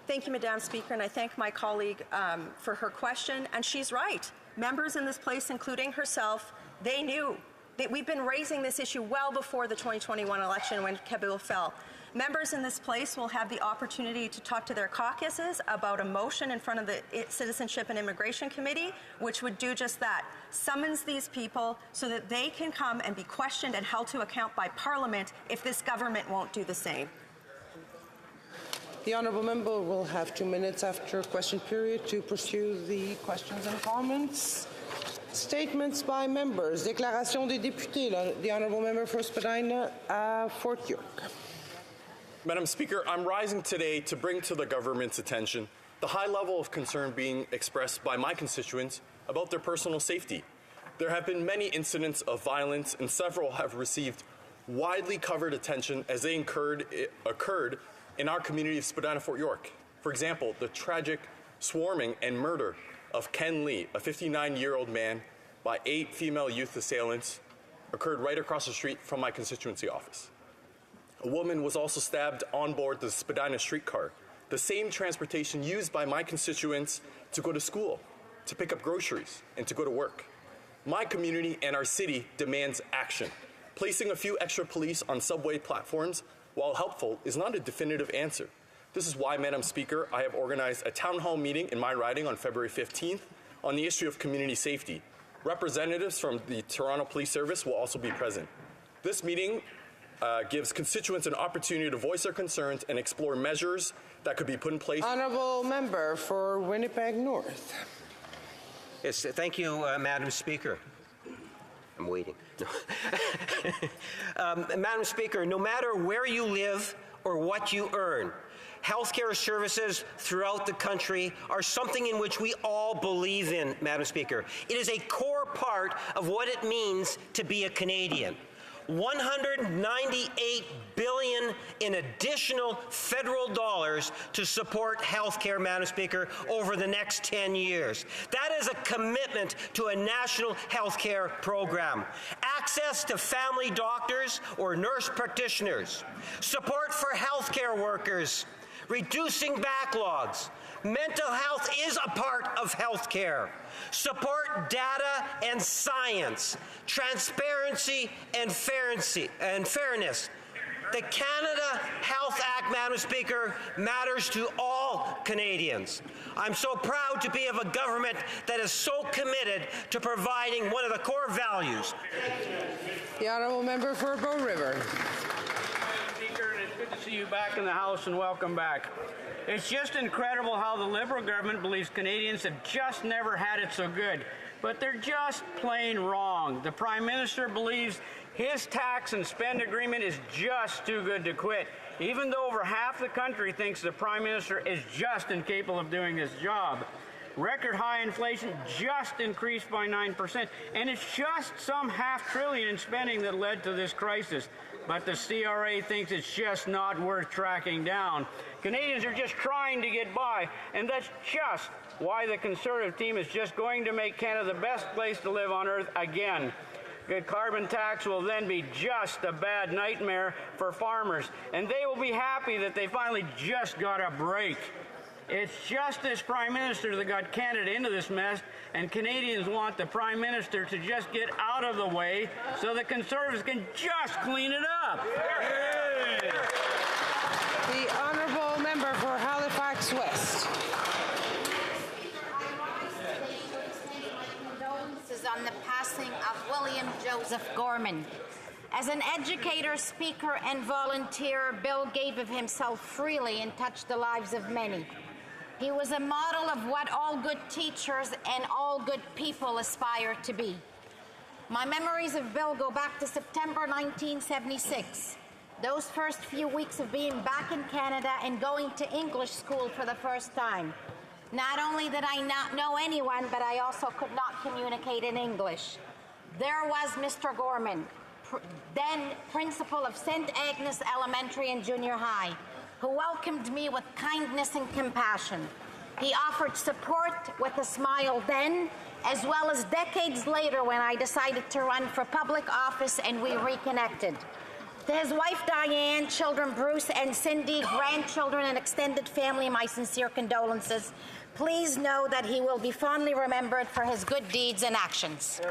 Thank you, Madam Speaker, and I thank my colleague for her question. And she's right. Members in this place, including herself, they knew that we've been raising this issue well before the 2021 election when Kabul fell. Members in this place will have the opportunity to talk to their caucuses about a motion in front of the Citizenship and Immigration Committee, which would do just that, summons these people so that they can come and be questioned and held to account by Parliament if this government won't do the same. The honourable member will have 2 minutes after question period to pursue the questions and comments. Statements by members. Déclaration des députés. The honourable member for Spadina, Fort York. Madam Speaker, I'm rising today to bring to the government's attention the high level of concern being expressed by my constituents about their personal safety. There have been many incidents of violence, and several have received widely covered attention as they occurred in our community of Spadina, Fort York. For example, the tragic swarming and murder of Ken Lee, a 59-year-old man, by 8 female youth assailants, occurred right across the street from my constituency office. A woman was also stabbed on board the Spadina streetcar, the same transportation used by my constituents to go to school, to pick up groceries, and to go to work. My community and our city demands action. Placing a few extra police on subway platforms, while helpful, is not a definitive answer. This is why, Madam Speaker, I have organized a town hall meeting in my riding on February 15th on the issue of community safety. Representatives from the Toronto Police Service will also be present. This meeting gives constituents an opportunity to voice their concerns and explore measures that could be put in place. Honourable member for Winnipeg North. Yes, thank you, Madam Speaker. I'm waiting. Madam Speaker, no matter where you live or what you earn, healthcare services throughout the country are something in which we all believe in, Madam Speaker. It is a core part of what it means to be a Canadian. $198 billion in additional federal dollars to support healthcare, Madam Speaker, over the next 10 years. That is a commitment to a national healthcare program. Access to family doctors or nurse practitioners. Support for healthcare workers. Reducing backlogs. Mental health is a part of healthcare. Support data and science, transparency and fairness. The Canada Health Act, Madam Speaker, matters to all Canadians. I'm so proud to be of a government that is so committed to providing one of the core values. The honourable member for Bow River. Speaker, and it's good to see you back in the House, and welcome back. It's just incredible how the Liberal government believes Canadians have just never had it so good. But they're just plain wrong. The Prime Minister believes his tax and spend agreement is just too good to quit, even though over half the country thinks the Prime Minister is just incapable of doing this job. Record high inflation just increased by 9%, and it's just some $500 billion in spending that led to this crisis. But the CRA thinks it's just not worth tracking down. Canadians are just trying to get by, and that's just why the Conservative team is just going to make Canada the best place to live on earth again. The carbon tax will then be just a bad nightmare for farmers, and they will be happy that they finally just got a break. It's just this Prime Minister that got Canada into this mess, and Canadians want the Prime Minister to just get out of the way so the Conservatives can just clean it up. Yay! The honourable member for Halifax West. Condolences on the passing of William Joseph Gorman. As an educator, speaker, and volunteer, Bill gave of himself freely and touched the lives of many. He was a model of what all good teachers and all good people aspire to be. My memories of Bill go back to September 1976. Those first few weeks of being back in Canada and going to English school for the first time. Not only did I not know anyone, but I also could not communicate in English. There was Mr. Gorman, then principal of St. Agnes Elementary and Junior High, who welcomed me with kindness and compassion. He offered support with a smile then, as well as decades later when I decided to run for public office and we reconnected. To his wife Diane, children Bruce and Cindy, grandchildren and extended family, my sincere condolences. Please know that he will be fondly remembered for his good deeds and actions.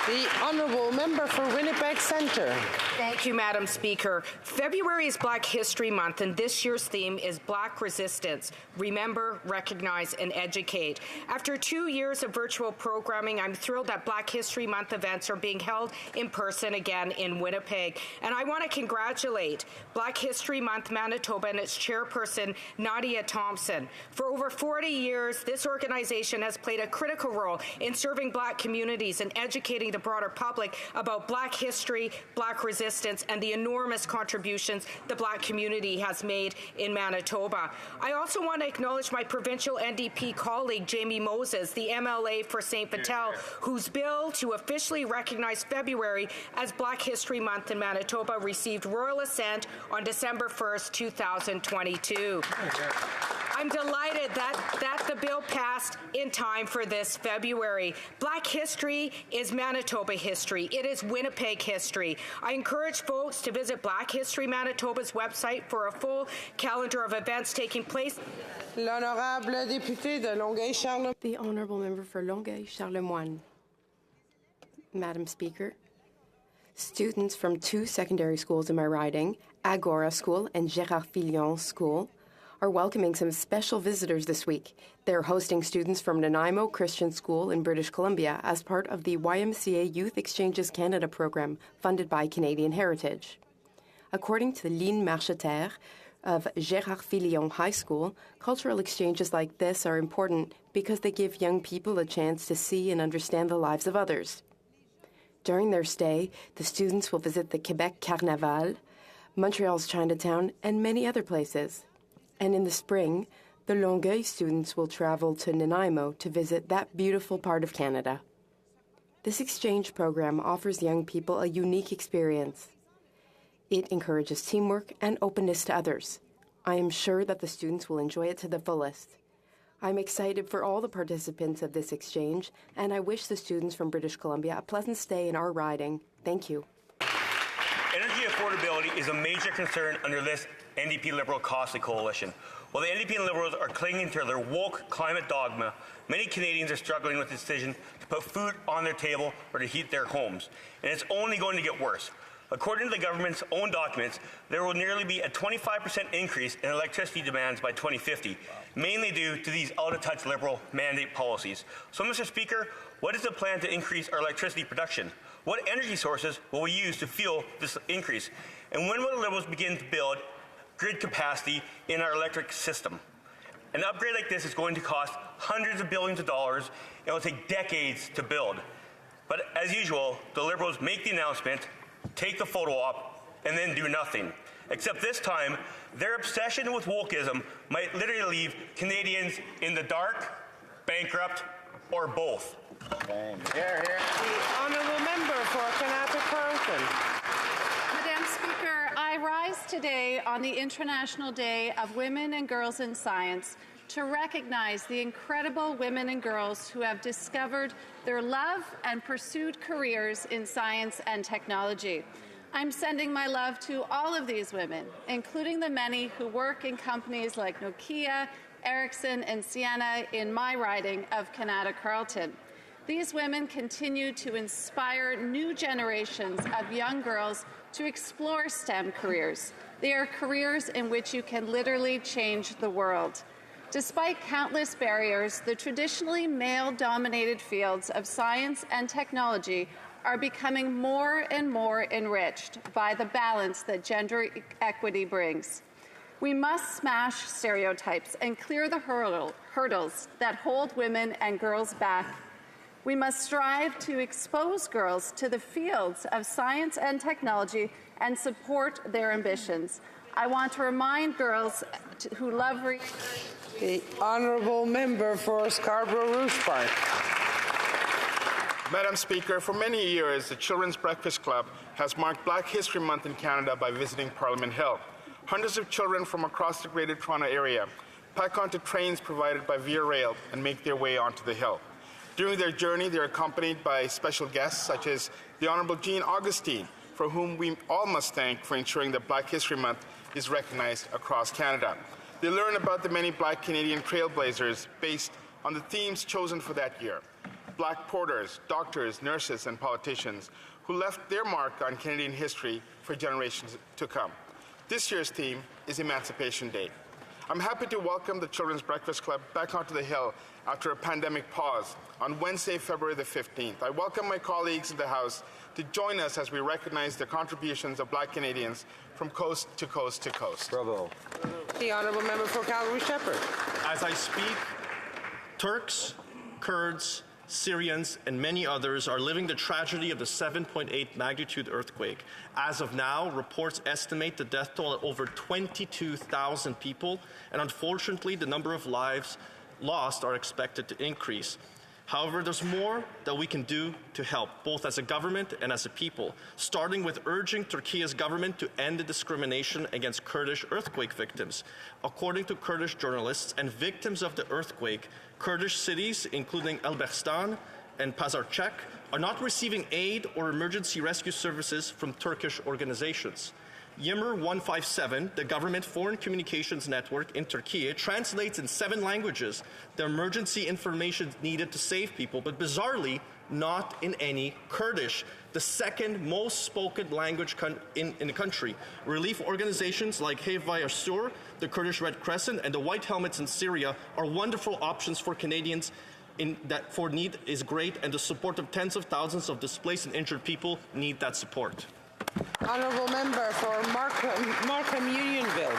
The Honourable Member for Winnipeg Centre. Thank you, Madam Speaker. February is Black History Month, and this year's theme is Black Resistance. Remember, recognize, and educate. After 2 years of virtual programming, I'm thrilled that Black History Month events are being held in person again in Winnipeg. And I want to congratulate Black History Month Manitoba and its chairperson, Nadia Thompson. For over 40 years, this organization has played a critical role in serving Black communities and educating the broader public about Black history, Black resistance, and the enormous contributions the Black community has made in Manitoba. I also want to acknowledge my provincial NDP colleague, Jamie Moses, the MLA for St. Vital, whose bill to officially recognize February as Black History Month in Manitoba received royal assent on December 1st, 2022. I'm delighted that the bill passed in time for this February. Black history is Manitoba history. It is Winnipeg history. I encourage folks to visit Black History Manitoba's website for a full calendar of events taking place. L'honorable député de Longueuil-Charlemagne. The Honourable Member for Longueuil-Charlemagne. Madam Speaker, students from 2 secondary schools in my riding, Agora School and Gérard Filion School, are welcoming some special visitors this week. They're hosting students from Nanaimo Christian School in British Columbia as part of the YMCA Youth Exchanges Canada program funded by Canadian Heritage. According to Lynn Marcheterre of Gérard Filion High School, cultural exchanges like this are important because they give young people a chance to see and understand the lives of others. During their stay, the students will visit the Quebec Carnaval, Montreal's Chinatown, and many other places. And in the spring, the Longueuil students will travel to Nanaimo to visit that beautiful part of Canada. This exchange program offers young people a unique experience. It encourages teamwork and openness to others. I am sure that the students will enjoy it to the fullest. I'm excited for all the participants of this exchange, and I wish the students from British Columbia a pleasant stay in our riding. Thank you. Energy affordability is a major concern under this NDP Liberal Costly Coalition. While the NDP and Liberals are clinging to their woke climate dogma, many Canadians are struggling with the decision to put food on their table or to heat their homes. And it's only going to get worse. According to the government's own documents, there will nearly be a 25% increase in electricity demands by 2050, mainly due to these out-of-touch Liberal mandate policies. So, Mr. Speaker, what is the plan to increase our electricity production? What energy sources will we use to fuel this increase? And when will the Liberals begin to build grid capacity in our electric system? An upgrade like this is going to cost hundreds of billions of dollars and will take decades to build. But as usual, the Liberals make the announcement, take the photo op, and then do nothing. Except this time, their obsession with wokeism might literally leave Canadians in the dark, bankrupt, or both. The Honourable Member for Kanata-Carleton. Madam Speaker, I rise today on the International Day of Women and Girls in Science to recognize the incredible women and girls who have discovered their love and pursued careers in science and technology. I'm sending my love to all of these women, including the many who work in companies like Nokia, Ericsson, and Ciena in my riding of Kanata-Carleton. These women continue to inspire new generations of young girls to explore STEM careers. They are careers in which you can literally change the world. Despite countless barriers, the traditionally male-dominated fields of science and technology are becoming more and more enriched by the balance that gender equity brings. We must smash stereotypes and clear the hurdles that hold women and girls back. We must strive to expose girls to the fields of science and technology and support their ambitions. I want to remind girls who love research. The Honourable Member for Scarborough-Rouge Park. Madam Speaker, for many years, the Children's Breakfast Club has marked Black History Month in Canada by visiting Parliament Hill. Hundreds of children from across the Greater Toronto Area pack onto trains provided by Via Rail and make their way onto the hill. During their journey, they're accompanied by special guests such as the Honourable Jean Augustine, for whom we all must thank for ensuring that Black History Month is recognized across Canada. They learn about the many Black Canadian trailblazers based on the themes chosen for that year. Black porters, doctors, nurses, and politicians who left their mark on Canadian history for generations to come. This year's theme is Emancipation Day. I'm happy to welcome the Children's Breakfast Club back onto the Hill after a pandemic pause on Wednesday, February the 15th. I welcome my colleagues in the House to join us as we recognize the contributions of Black Canadians from coast to coast to coast. Bravo. The Honourable Member for Calgary-Shepherd. As I speak, Turks, Kurds, Syrians, and many others are living the tragedy of the 7.8 magnitude earthquake. As of now, reports estimate the death toll at over 22,000 people, and unfortunately, the number of lives lost are expected to increase. However, there's more that we can do to help, both as a government and as a people, starting with urging Turkey's government to end the discrimination against Kurdish earthquake victims. According to Kurdish journalists and victims of the earthquake, Kurdish cities, including Elbistan and Pazarcek, are not receiving aid or emergency rescue services from Turkish organizations. Yammer 157, the government foreign communications network in Turkey, translates in 7 languages the emergency information needed to save people, but bizarrely, not in any Kurdish, the second most spoken language in the country. Relief organizations like Hevaya Sur, the Kurdish Red Crescent, and the White Helmets in Syria are wonderful options for Canadians for need is great, and the support of tens of thousands of displaced and injured people need that support. Honourable Member for Markham Unionville.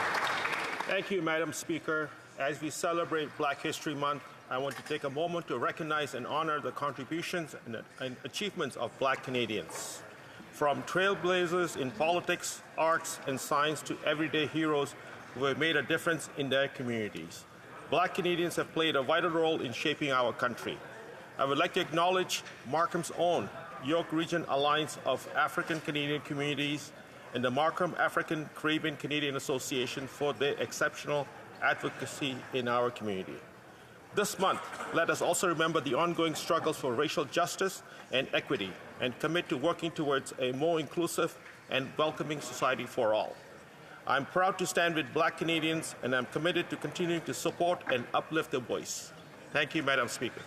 Thank you, Madam Speaker. As we celebrate Black History Month, I want to take a moment to recognize and honor the contributions and achievements of Black Canadians. From trailblazers in politics, arts, and science to everyday heroes who have made a difference in their communities. Black Canadians have played a vital role in shaping our country. I would like to acknowledge Markham's own York Region Alliance of African Canadian Communities and the Markham African Caribbean Canadian Association for their exceptional advocacy in our community. This month, let us also remember the ongoing struggles for racial justice and equity and commit to working towards a more inclusive and welcoming society for all. I'm proud to stand with Black Canadians, and I'm committed to continuing to support and uplift their voice. Thank you, Madam Speaker.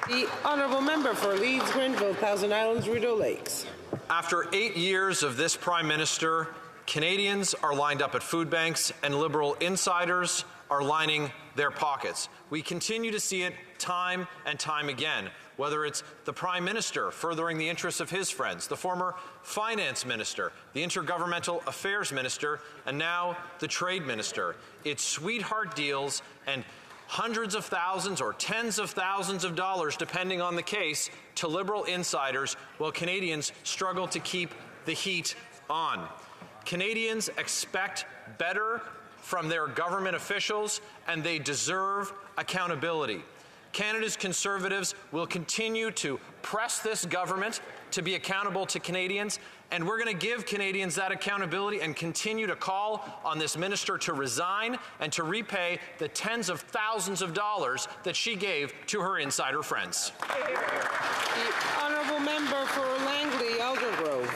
The Honourable Member for Leeds, Grenville, Thousand Islands, Rideau Lakes. After 8 years of this Prime Minister, Canadians are lined up at food banks and Liberal insiders are lining their pockets. We continue to see it time and time again, whether it's the Prime Minister furthering the interests of his friends, the former Finance Minister, the Intergovernmental Affairs Minister, and now the Trade Minister. It's sweetheart deals and hundreds of thousands or tens of thousands of dollars, depending on the case, to Liberal insiders, while Canadians struggle to keep the heat on. Canadians expect better from their government officials, and they deserve accountability. Canada's Conservatives will continue to press this government to be accountable to Canadians, and we're going to give Canadians that accountability and continue to call on this minister to resign and to repay the tens of thousands of dollars that she gave to her insider friends. The Honourable Member for Langley, Aldergrove.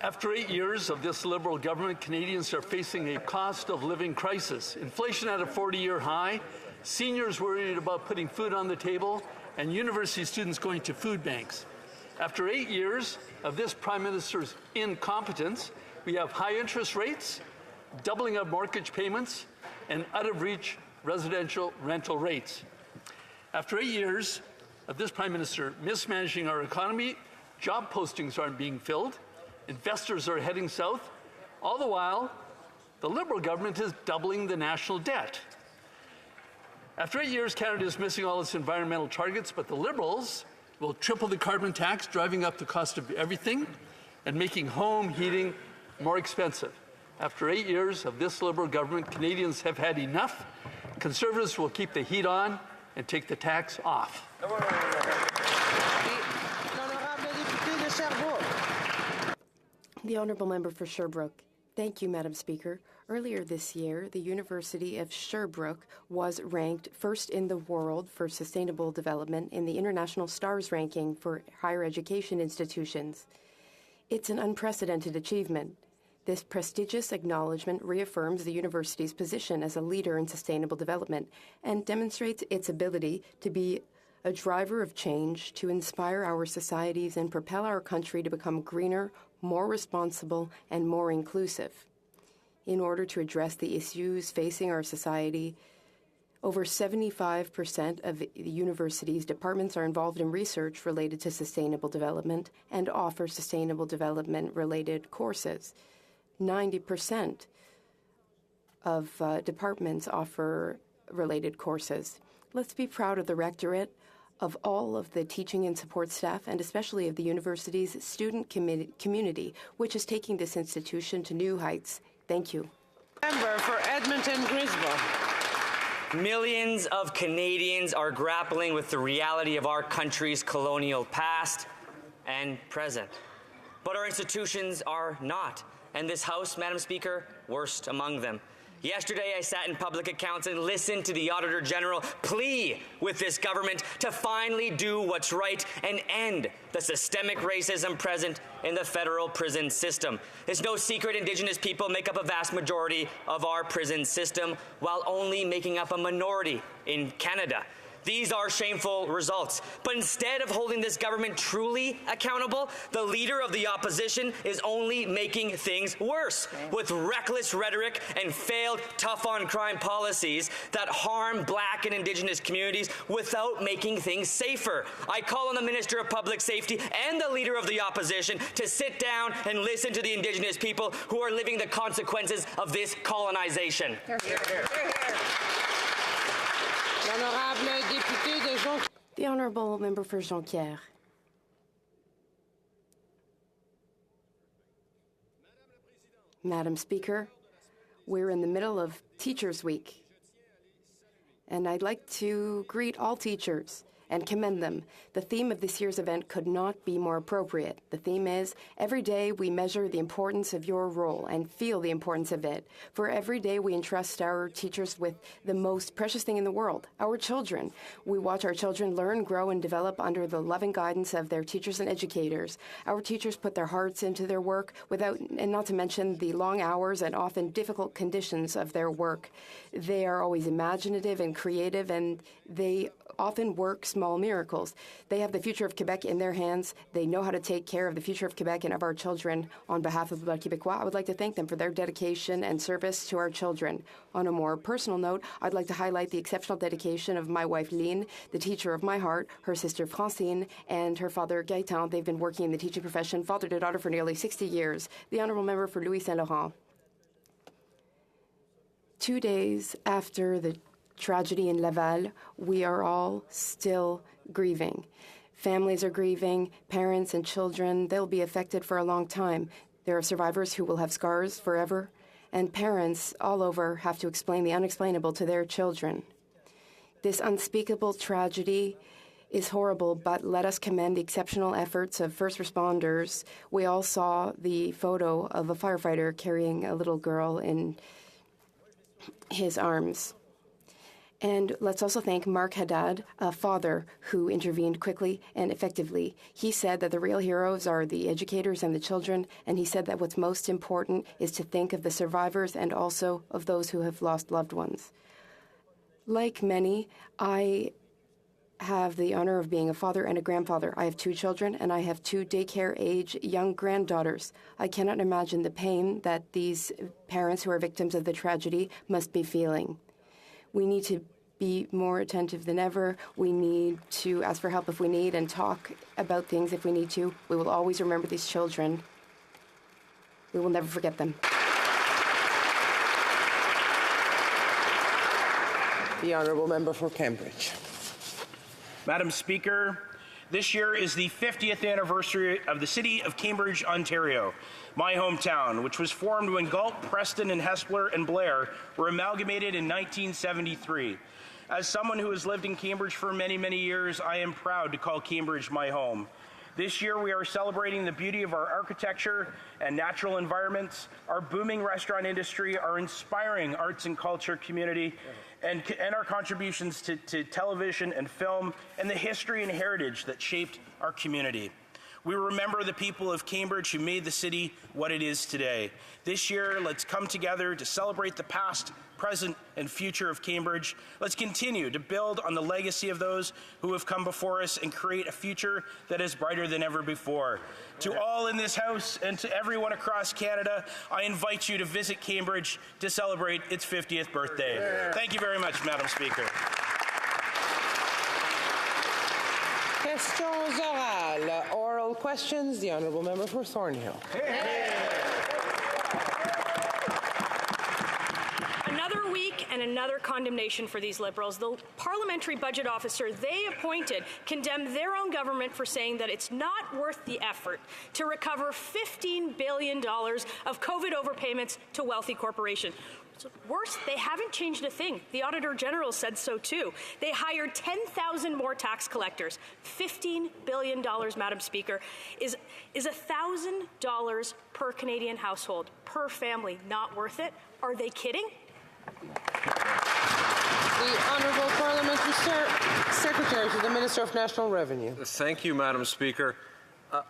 After 8 years of this Liberal government, Canadians are facing a cost of living crisis. Inflation at a 40-year high, seniors worried about putting food on the table, and university students going to food banks. After 8 years of this Prime Minister's incompetence, we have high interest rates, doubling of mortgage payments, and out-of-reach residential rental rates. After 8 years of this Prime Minister mismanaging our economy, job postings aren't being filled, investors are heading south. All the while, the Liberal government is doubling the national debt. After 8 years, Canada is missing all its environmental targets, but the Liberals will triple the carbon tax, driving up the cost of everything and making home heating more expensive. After 8 years of this Liberal government, Canadians have had enough. Conservatives will keep the heat on and take the tax off. The Honourable Member for Sherbrooke. Thank you, Madam Speaker. Earlier this year, the University of Sherbrooke was ranked first in the world for sustainable development in the International STARS ranking for higher education institutions. It's an unprecedented achievement. This prestigious acknowledgement reaffirms the university's position as a leader in sustainable development and demonstrates its ability to be a driver of change to inspire our societies and propel our country to become greener, more responsible, and more inclusive. In order to address the issues facing our society, over 75% of the university's departments are involved in research related to sustainable development and offer sustainable development-related courses. 90% of departments offer related courses. Let's be proud of the rectorate, of all of the teaching and support staff, and especially of the university's student community, which is taking this institution to new heights. Thank you. Member for Edmonton-Griswold. Millions of Canadians are grappling with the reality of our country's colonial past and present. But our institutions are not, and this House, Madam Speaker, worst among them. Yesterday, I sat in public accounts and listened to the Auditor General plea with this government to finally do what's right and end the systemic racism present in the federal prison system. It's no secret Indigenous people make up a vast majority of our prison system, while only making up a minority in Canada. These are shameful results. But instead of holding this government truly accountable, the leader of the opposition is only making things worse with reckless rhetoric and failed tough-on-crime policies that harm Black and Indigenous communities without making things safer. I call on the Minister of Public Safety and the leader of the opposition to sit down and listen to the Indigenous people who are living the consequences of this colonization. Hear, hear. Hear, hear. The Honourable Member for Jonquière. Madam Speaker, we're in the middle of Teachers' Week, and I'd like to greet all teachers and commend them. The theme of this year's event could not be more appropriate. The theme is, every day we measure the importance of your role and feel the importance of it. For every day we entrust our teachers with the most precious thing in the world, our children. We watch our children learn, grow, and develop under the loving guidance of their teachers and educators. Our teachers put their hearts into their work and not to mention the long hours and often difficult conditions of their work. They are always imaginative and creative, and they often work small miracles. They have the future of Quebec in their hands. They know how to take care of the future of Quebec and of our children. On behalf of the Bloc Québécois, I would like to thank them for their dedication and service to our children. On a more personal note, I'd like to highlight the exceptional dedication of my wife, Lynn, the teacher of my heart, her sister, Francine, and her father, Gaëtan. They've been working in the teaching profession, father to daughter, for nearly 60 years. The Honourable Member for Louis Saint Laurent. 2 days after the tragedy in Laval, we are all still grieving. Families are grieving, parents and children, they'll be affected for a long time. There are survivors who will have scars forever, and parents all over have to explain the unexplainable to their children. This unspeakable tragedy is horrible, but let us commend the exceptional efforts of first responders. We all saw the photo of a firefighter carrying a little girl in his arms. And let's also thank Mark Haddad, a father who intervened quickly and effectively. He said that the real heroes are the educators and the children, and he said that what's most important is to think of the survivors and also of those who have lost loved ones. Like many, I have the honor of being a father and a grandfather. I have 2 children, and I have 2 daycare-age young granddaughters. I cannot imagine the pain that these parents who are victims of the tragedy must be feeling. We need to be more attentive than ever. We need to ask for help if we need and talk about things if we need to. We will always remember these children. We will never forget them. The Honourable Member for Cambridge. Madam Speaker, this year is the 50th anniversary of the city of Cambridge, Ontario, my hometown, which was formed when Galt, Preston, and Hespeler and Blair were amalgamated in 1973. As someone who has lived in Cambridge for many, many years, I am proud to call Cambridge my home. This year, we are celebrating the beauty of our architecture and natural environments, our booming restaurant industry, our inspiring arts and culture community, and our contributions to television and film, and the history and heritage that shaped our community. We remember the people of Cambridge who made the city what it is today. This year, let's come together to celebrate the past, present, and future of Cambridge. Let's continue to build on the legacy of those who have come before us and create a future that is brighter than ever before. To all in this House and to everyone across Canada, I invite you to visit Cambridge to celebrate its 50th birthday. Thank you very much, Madam Speaker. Questions orales. Oral questions. The Honourable Member for Thornhill. Another week and another condemnation for these Liberals. The parliamentary budget officer they appointed condemned their own government for saying that it's not worth the effort to recover $15 billion of COVID overpayments to wealthy corporations. Worse, they haven't changed a thing. The Auditor General said so too. They hired 10,000 more tax collectors. $15 billion, Madam Speaker, is $1,000 per Canadian household, per family. Not worth it? Are they kidding? The Honourable Parliamentary Secretary to the Minister of National Revenue. Thank you, Madam Speaker.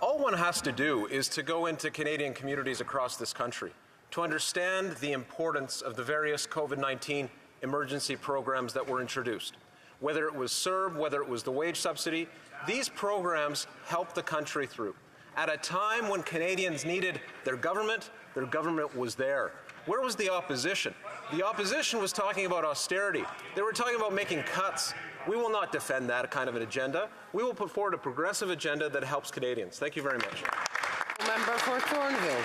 All one has to do is to go into Canadian communities across this country to understand the importance of the various COVID-19 emergency programs that were introduced. Whether it was CERB, whether it was the wage subsidy, these programs helped the country through. At a time when Canadians needed their government was there. Where was the opposition? The opposition was talking about austerity. They were talking about making cuts. We will not defend that kind of an agenda. We will put forward a progressive agenda that helps Canadians. Thank you very much. Member for Thornhill.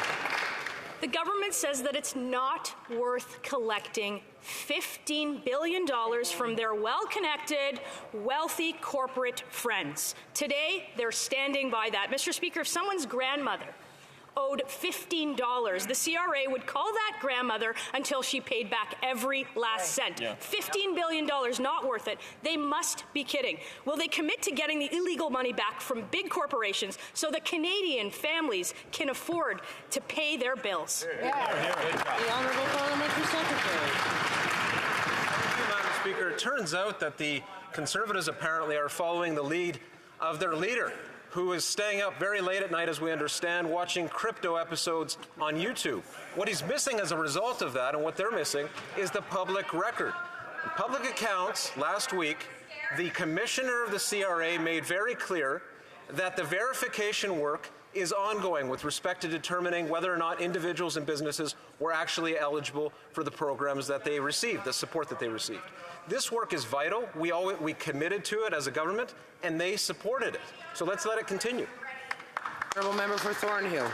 The government says that it's not worth collecting $15 billion from their well-connected, wealthy corporate friends. Today, they're standing by that. Mr. Speaker, if someone's grandmother owed $15, the CRA would call that grandmother until she paid back every last cent. Yeah. $15 billion, not worth it. They must be kidding. Will they commit to getting the illegal money back from big corporations so that Canadian families can afford to pay their bills? The Honourable Parliamentary Secretary. Thank you, Madam Speaker. It turns out that the Conservatives apparently are following the lead of their leader, who is staying up very late at night, as we understand, watching crypto episodes on YouTube. What he's missing as a result of that, and what they're missing, is the public record. In public accounts last week, the commissioner of the CRA made very clear that the verification work is ongoing with respect to determining whether or not individuals and businesses were actually eligible for the programs that they received, the support that they received. This work is vital. We committed to it as a government, and they supported it. So let's let it continue. Honourable Member for Thornhill.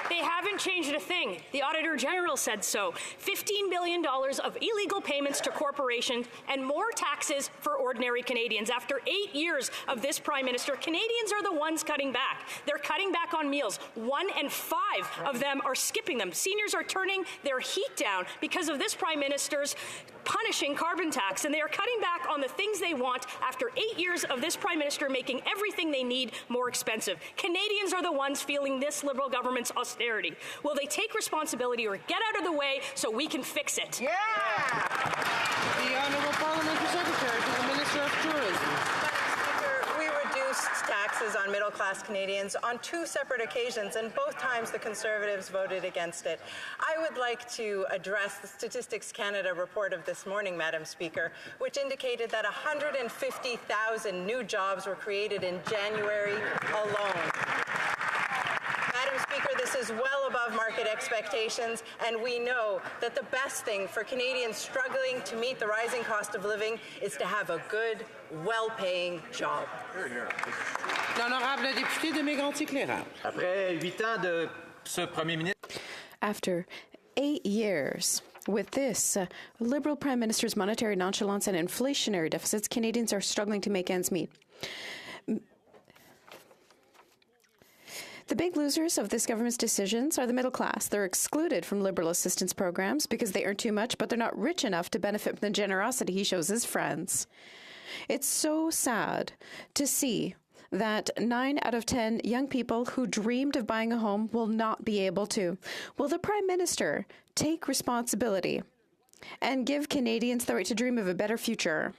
They haven't changed a thing. The Auditor General said so. $15 billion of illegal payments to corporations and more taxes for ordinary Canadians. After 8 years of this Prime Minister, Canadians are the ones cutting back. They're cutting back on meals. 1 in 5 of them are skipping them. Seniors are turning their heat down because of this Prime Minister's punishing carbon tax, and they are cutting back on the things they want after 8 years of this Prime Minister making everything they need more expensive. Canadians are the ones feeling this Liberal government's austerity. Will they take responsibility or get out of the way so we can fix it? Yeah! The Honourable Parliamentary Secretary to the Minister of Tourism. We reduced taxes on middle-class Canadians on 2 separate occasions, and both times the Conservatives voted against it. I would like to address the Statistics Canada report of this morning, Madam Speaker, which indicated that 150,000 new jobs were created in January alone. Madam Speaker, this is well above market expectations, and we know that the best thing for Canadians struggling to meet the rising cost of living is to have a good, well-paying job. L'honorable député de Mégantic-Lérable. Après 8 ans de ce Premier ministre. After 8 years with this Liberal Prime Minister's monetary nonchalance and inflationary deficits, Canadians are struggling to make ends meet. The big losers of this government's decisions are the middle class. They're excluded from Liberal assistance programs because they earn too much, but they're not rich enough to benefit from the generosity he shows his friends. It's so sad to see that 9 out of 10 young people who dreamed of buying a home will not be able to. Will the Prime Minister take responsibility and give Canadians the right to dream of a better future?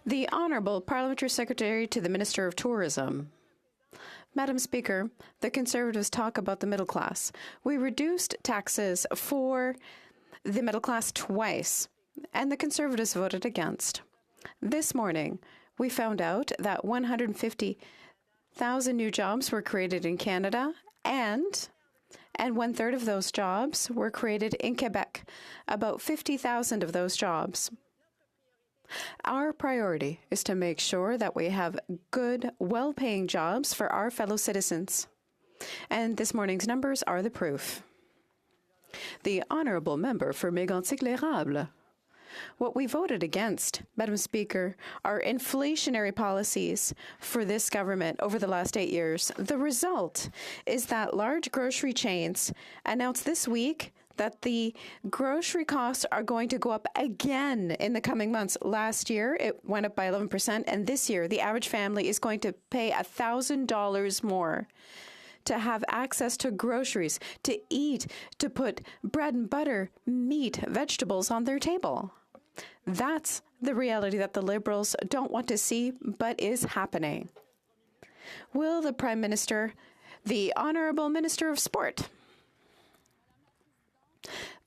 The Honourable Parliamentary Secretary to the Minister of Tourism. Madam Speaker, the Conservatives talk about the middle class. We reduced taxes for the middle class twice, and the Conservatives voted against. This morning, we found out that 150,000 new jobs were created in Canada, and 1/3 of those jobs were created in Quebec, about 50,000 of those jobs. Our priority is to make sure that we have good, well-paying jobs for our fellow citizens. And this morning's numbers are the proof. The Honourable Member for Mégantic-l'Érable. What we voted against, Madam Speaker, are inflationary policies for this government over the last 8 years. The result is that large grocery chains announced this week that the grocery costs are going to go up again in the coming months. Last year, it went up by 11%, and this year, the average family is going to pay $1,000 more to have access to groceries, to eat, to put bread and butter, meat, vegetables on their table. That's the reality that the Liberals don't want to see, but is happening. Will the Prime Minister, the Honourable Minister of Sport?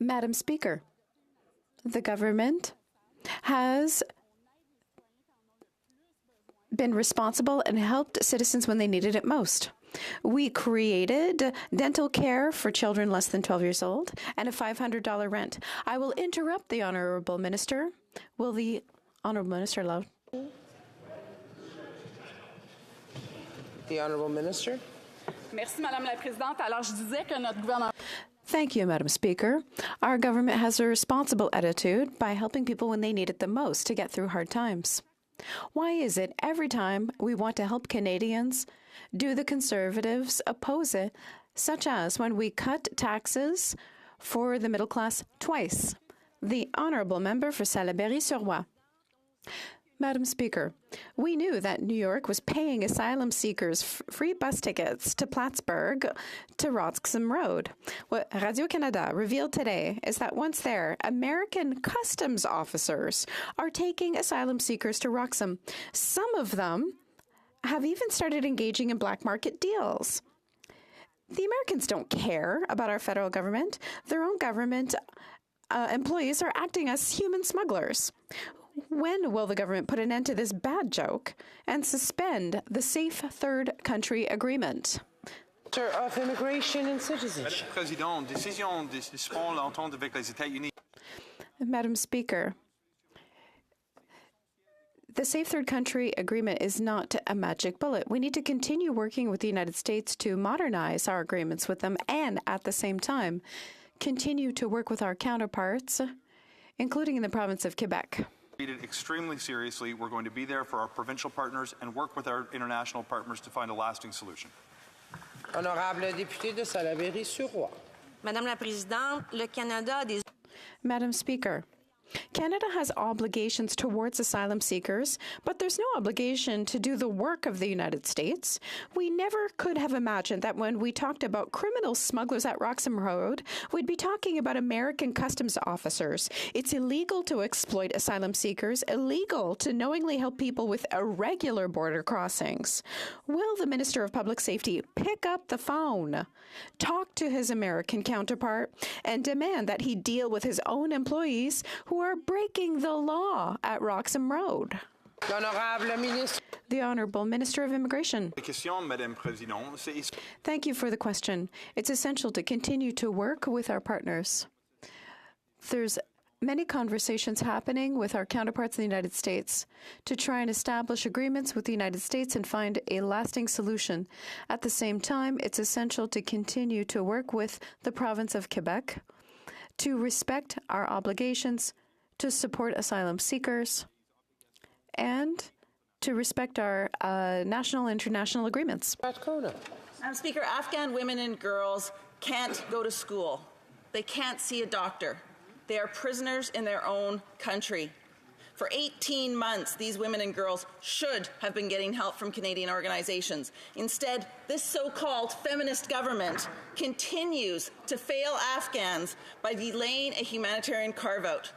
Madam Speaker, the government has been responsible and helped citizens when they needed it most. We created dental care for children less than 12 years old and a $500 rent. I will interrupt the Honourable Minister. Will the Honourable Minister allow? The Honourable Minister. Merci, Madame la Présidente. Alors, je disais que notre gouvernement... Thank you, Madam Speaker. Our government has a responsible attitude by helping people when they need it the most to get through hard times. Why is it every time we want to help Canadians, do the Conservatives oppose it, such as when we cut taxes for the middle class twice? The Honourable Member for Salaberry-sur-Roi. Madam Speaker, we knew that New York was paying asylum seekers free bus tickets to Plattsburgh to Roxham Road. What Radio-Canada revealed today is that once there, American customs officers are taking asylum seekers to Roxham. Some of them have even started engaging in black market deals. The Americans don't care about our federal government. Their own government employees are acting as human smugglers. When will the government put an end to this bad joke and suspend the Safe Third Country Agreement? Minister of Immigration and Citizenship. Madam Speaker, the Safe Third Country Agreement is not a magic bullet. We need to continue working with the United States to modernize our agreements with them and, at the same time, continue to work with our counterparts, including in the province of Quebec. Treated extremely seriously. We're going to be there for our provincial partners and work with our international partners to find a lasting solution. Honorable député de Salaberry-sur-Roi. Madame la Présidente, le Canada a des... Madam Speaker, Canada has obligations towards asylum seekers, but there's no obligation to do the work of the United States. We never could have imagined that when we talked about criminal smugglers at Roxham Road, we'd be talking about American customs officers. It's illegal to exploit asylum seekers, illegal to knowingly help people with irregular border crossings. Will the Minister of Public Safety pick up the phone, talk to his American counterpart, and demand that he deal with his own employees who are breaking the law at Roxham Road? The Honourable Minister of Immigration. Thank you for the question. It's essential to continue to work with our partners. There's many conversations happening with our counterparts in the United States to try and establish agreements with the United States and find a lasting solution. At the same time, it's essential to continue to work with the province of Quebec to respect our obligations, to support asylum seekers, and to respect our national and international agreements. Madam Speaker, Afghan women and girls can't go to school. They can't see a doctor. They are prisoners in their own country. For 18 months, these women and girls should have been getting help from Canadian organizations. Instead, this so-called feminist government continues to fail Afghans by delaying a humanitarian carve-out.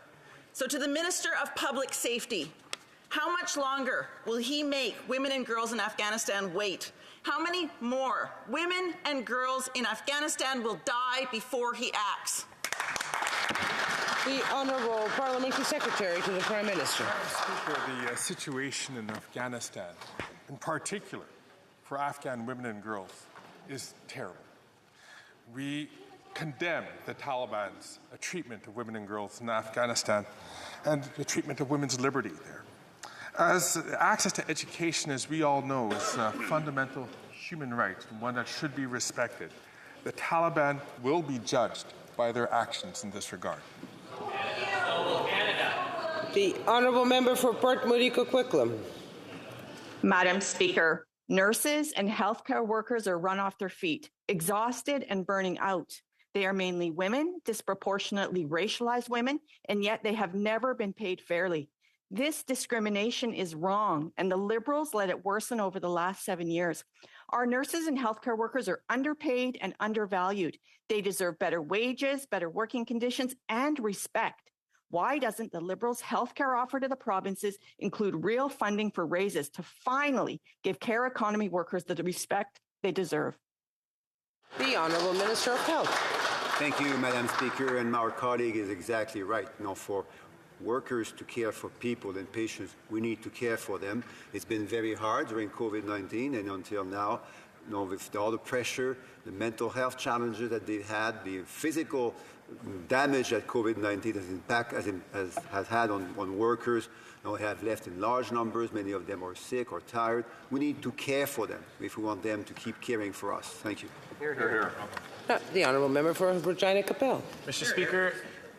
So to the Minister of Public Safety, how much longer will he make women and girls in Afghanistan wait? How many more women and girls in Afghanistan will die before he acts? The Honourable Parliamentary Secretary to the Prime Minister. Madam Speaker, the situation in Afghanistan, in particular for Afghan women and girls, is terrible. We condemn the Taliban's treatment of women and girls in Afghanistan and the treatment of women's liberty there. As access to education, as we all know, is a fundamental human right and one that should be respected. The Taliban will be judged by their actions in this regard. The Honourable Member for Port Moody Coquitlam. Madam Speaker, nurses and healthcare workers are run off their feet, exhausted and burning out. They are mainly women, disproportionately racialized women, and yet they have never been paid fairly. This discrimination is wrong, and the Liberals let it worsen over the last 7 years. Our nurses and healthcare workers are underpaid and undervalued. They deserve better wages, better working conditions, and respect. Why doesn't the Liberals' healthcare offer to the provinces include real funding for raises to finally give care economy workers the respect they deserve? The Honourable Minister of Health. Thank you, Madam Speaker, and our colleague is exactly right. For workers to care for people and patients, we need to care for them. It's been very hard during COVID-19 and until now, with all the pressure, the mental health challenges that they've had, the physical damage that COVID-19 has had on workers. They have left in large numbers. Many of them are sick or tired. We need to care for them if we want them to keep caring for us. Thank you. Hear, hear. The Honourable Member for Regina Capel. Mr. Speaker,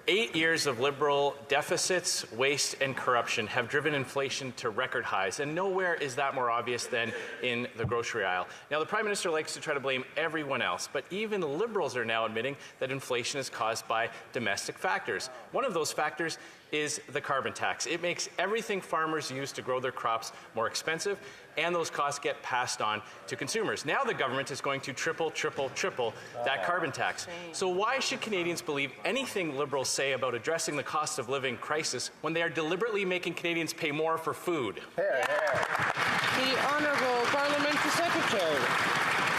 8 years of Liberal deficits, waste, and corruption have driven inflation to record highs, and nowhere is that more obvious than in the grocery aisle. Now, the Prime Minister likes to try to blame everyone else, but even the Liberals are now admitting that inflation is caused by domestic factors. One of those factors is the carbon tax. It makes everything farmers use to grow their crops more expensive, and those costs get passed on to consumers. Now the government is going to triple that carbon tax. So why should Canadians believe anything Liberals say about addressing the cost of living crisis when they are deliberately making Canadians pay more for food? The Honourable Parliamentary Secretary.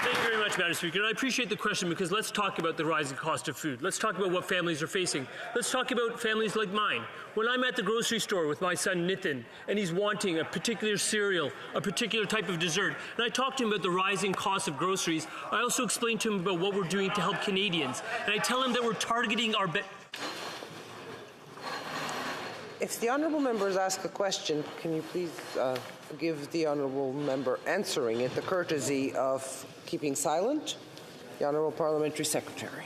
Thank you very much, Madam Speaker. And I appreciate the question because let's talk about the rising cost of food. Let's talk about what families are facing. Let's talk about families like mine. When I'm at the grocery store with my son Nitin and he's wanting a particular cereal, a particular type of dessert, and I talk to him about the rising cost of groceries, I also explain to him about what we're doing to help Canadians. And I tell him that we're targeting our... If the Honourable Members ask a question, can you please give the Honourable Member answering it the courtesy of keeping silent? The Honourable Parliamentary Secretary.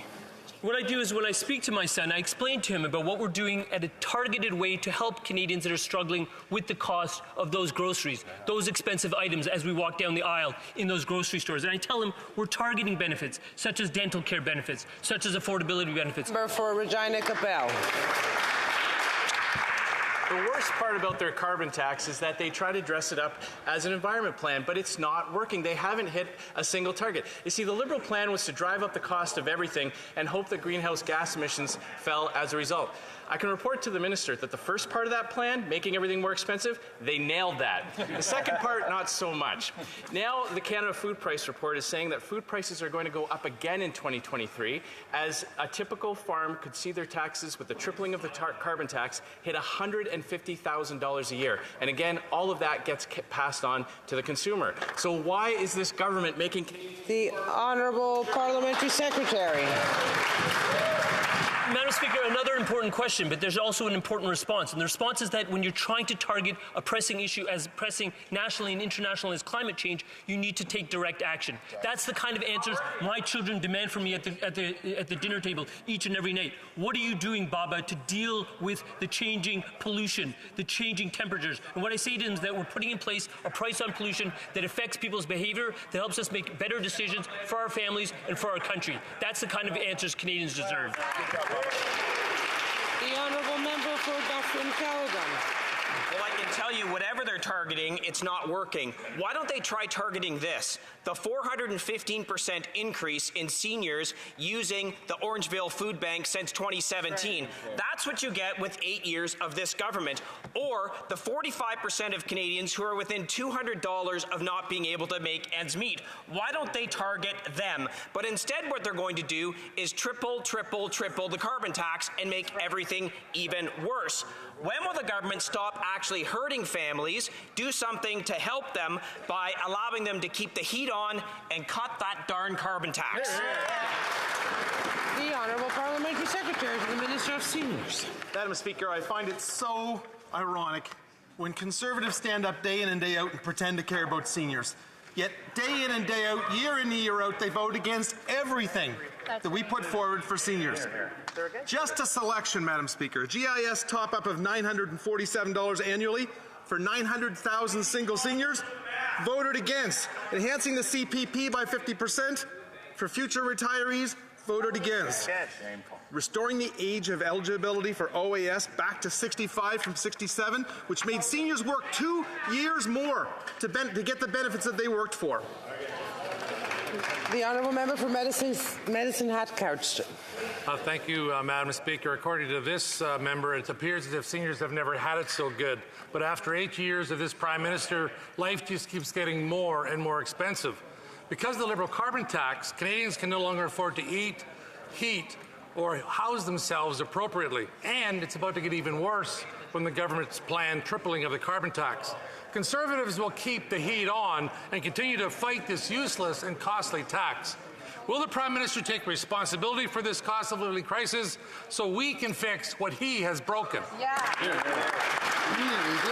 What I do is when I speak to my son, I explain to him about what we're doing at a targeted way to help Canadians that are struggling with the cost of those groceries, those expensive items as we walk down the aisle in those grocery stores. And I tell him we're targeting benefits, such as dental care benefits, such as affordability benefits. Member for Regina Capel. The worst part about their carbon tax is that they try to dress it up as an environment plan, but it's not working. They haven't hit a single target. You see, the Liberal plan was to drive up the cost of everything and hope that greenhouse gas emissions fell as a result. I can report to the Minister that the first part of that plan, making everything more expensive, they nailed that. The second part, not so much. Now, the Canada Food Price Report is saying that food prices are going to go up again in 2023, as a typical farm could see their taxes with the tripling of the carbon tax hit $150,000 a year. And again, all of that gets passed on to the consumer. So why is this government making... The Honourable Parliamentary Secretary. Madam Speaker, another important question, but there's also an important response. And the response is that when you're trying to target a pressing issue as pressing nationally and internationally as climate change, you need to take direct action. That's the kind of answers my children demand from me at the dinner table each and every night. What are you doing, Baba, to deal with the changing pollution, the changing temperatures? And what I say to them is that we're putting in place a price on pollution that affects people's behavior, that helps us make better decisions for our families and for our country. That's the kind of answers Canadians deserve. The Honourable Member for Dufferin Caledon. Well, I can tell you, whatever they're targeting, it's not working. Why don't they try targeting this? The 415% increase in seniors using the Orangeville Food Bank since 2017. That's what you get with 8 years of this government. Or the 45% of Canadians who are within $200 of not being able to make ends meet. Why don't they target them? But instead what they're going to do is triple the carbon tax and make everything even worse. When will the government stop actually hurting families, do something to help them by allowing them to keep the heat on and cut that darn carbon tax? The Honourable Parliamentary Secretary to the Minister of Seniors. Madam Speaker, I find it so ironic when Conservatives stand up day in and day out and pretend to care about seniors. Yet day in and day out, year in and year out, they vote against everything that we put forward for seniors. Just a selection, Madam Speaker. GIS top-up of $947 annually for 900,000 single seniors, voted against. Enhancing the CPP by 50% for future retirees, voted against. Restoring the age of eligibility for OAS back to 65 from 67, which made seniors work 2 years more to get the benefits that they worked for. The Honourable Member for Medicine Hat Couchton. Thank you, Madam Speaker. According to this member, it appears as if seniors have never had it so good. But after 8 years of this Prime Minister, life just keeps getting more and more expensive. Because of the Liberal carbon tax, Canadians can no longer afford to eat, heat, or house themselves appropriately. And it's about to get even worse when the government's planned tripling of the carbon tax. Conservatives will keep the heat on and continue to fight this useless and costly tax. Will the Prime Minister take responsibility for this cost of living crisis so we can fix what he has broken? The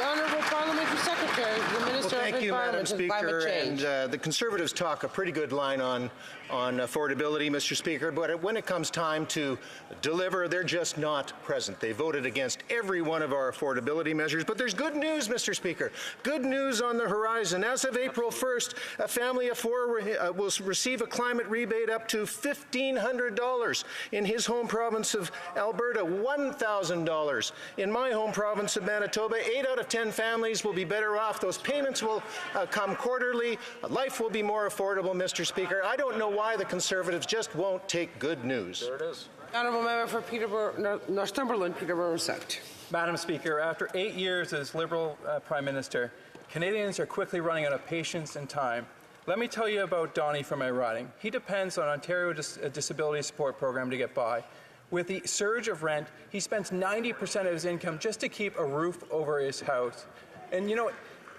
Honourable Parliamentary Secretary, the Minister of Environment and Climate Change. And the Conservatives talk a pretty good line on affordability, Mr. Speaker, but when it comes time to deliver, they're just not present. They voted against every one of our affordability measures, but there's good news, Mr. Speaker. Good news on the horizon. As of April 1st, a family of four will receive a climate rebate up to $1,500 in his home province of Alberta, $1,000 in my home province of Manitoba. 8 out of 10 families will be better off. Those payments will come quarterly. Life will be more affordable, Mr. Speaker. I don't know why the Conservatives just won't take good news. There it is. Honourable Member for Northumberland, Peterborough South. Madam Speaker, after 8 years as Liberal Prime Minister, Canadians are quickly running out of patience and time. Let me tell you about Donnie from my riding. He depends on Ontario Disability Support Program to get by. With the surge of rent, he spends 90% of his income just to keep a roof over his house. And you know,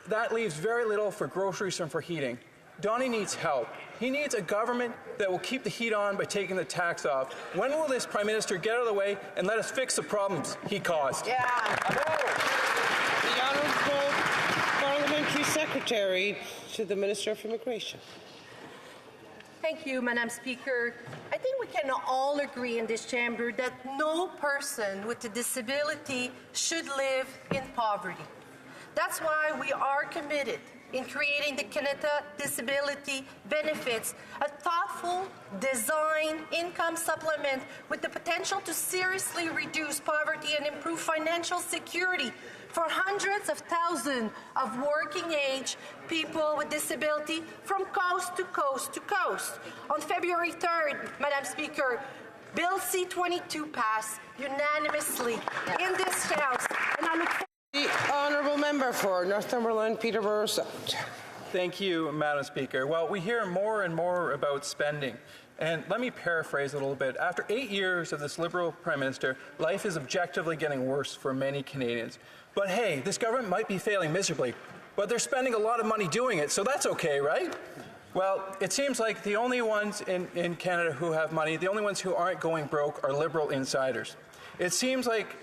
that leaves very little for groceries and for heating. Donnie needs help. He needs a government that will keep the heat on by taking the tax off. When will this Prime Minister get out of the way and let us fix the problems he caused? The Honourable Parliamentary Secretary to the Minister of Immigration. Thank you, Madam Speaker. I think we can all agree in this chamber that no person with a disability should live in poverty. That's why we are committed in creating the Canada Disability Benefits, a thoughtful design income supplement with the potential to seriously reduce poverty and improve financial security for hundreds of thousands of working-age people with disability from coast to coast to coast. On February 3rd, Madam Speaker, Bill C-22 passed unanimously in this House, and I look forward. The Honourable Member for Northumberland, Peterborough South. Thank you, Madam Speaker. Well, we hear more and more about spending. And let me paraphrase a little bit. After 8 years of this Liberal Prime Minister, life is objectively getting worse for many Canadians. But hey, this government might be failing miserably, but they're spending a lot of money doing it, so that's okay, right? Well, it seems like the only ones in Canada who have money, the only ones who aren't going broke are Liberal insiders. It seems like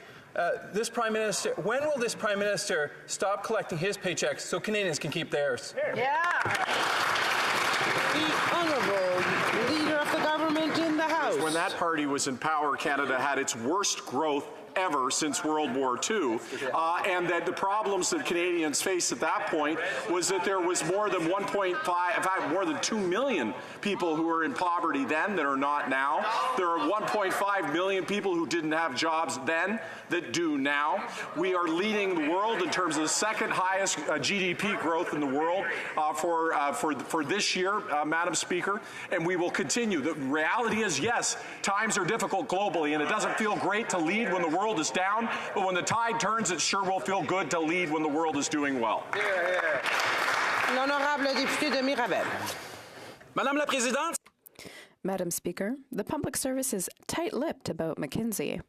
this Prime Minister, when will this Prime Minister stop collecting his paychecks so Canadians can keep theirs? The Honourable Leader of the Government in the House. When that party was in power, Canada had its worst growth ever since World War II, and that the problems that Canadians faced at that point was that there was more than 1.5, in fact, more than 2 million people who were in poverty then that are not now. There are 1.5 million people who didn't have jobs then that do now. We are leading the world in terms of the second highest GDP growth in the world for this year, Madam Speaker, and we will continue. The reality is, yes, times are difficult globally, and it doesn't feel great to lead when the world is down, but when the tide turns, it sure will feel good to lead when the world is doing well. L'honorable député de Mirabel. Madame la Présidente. Madam Speaker, the public service is tight-lipped about McKinsey.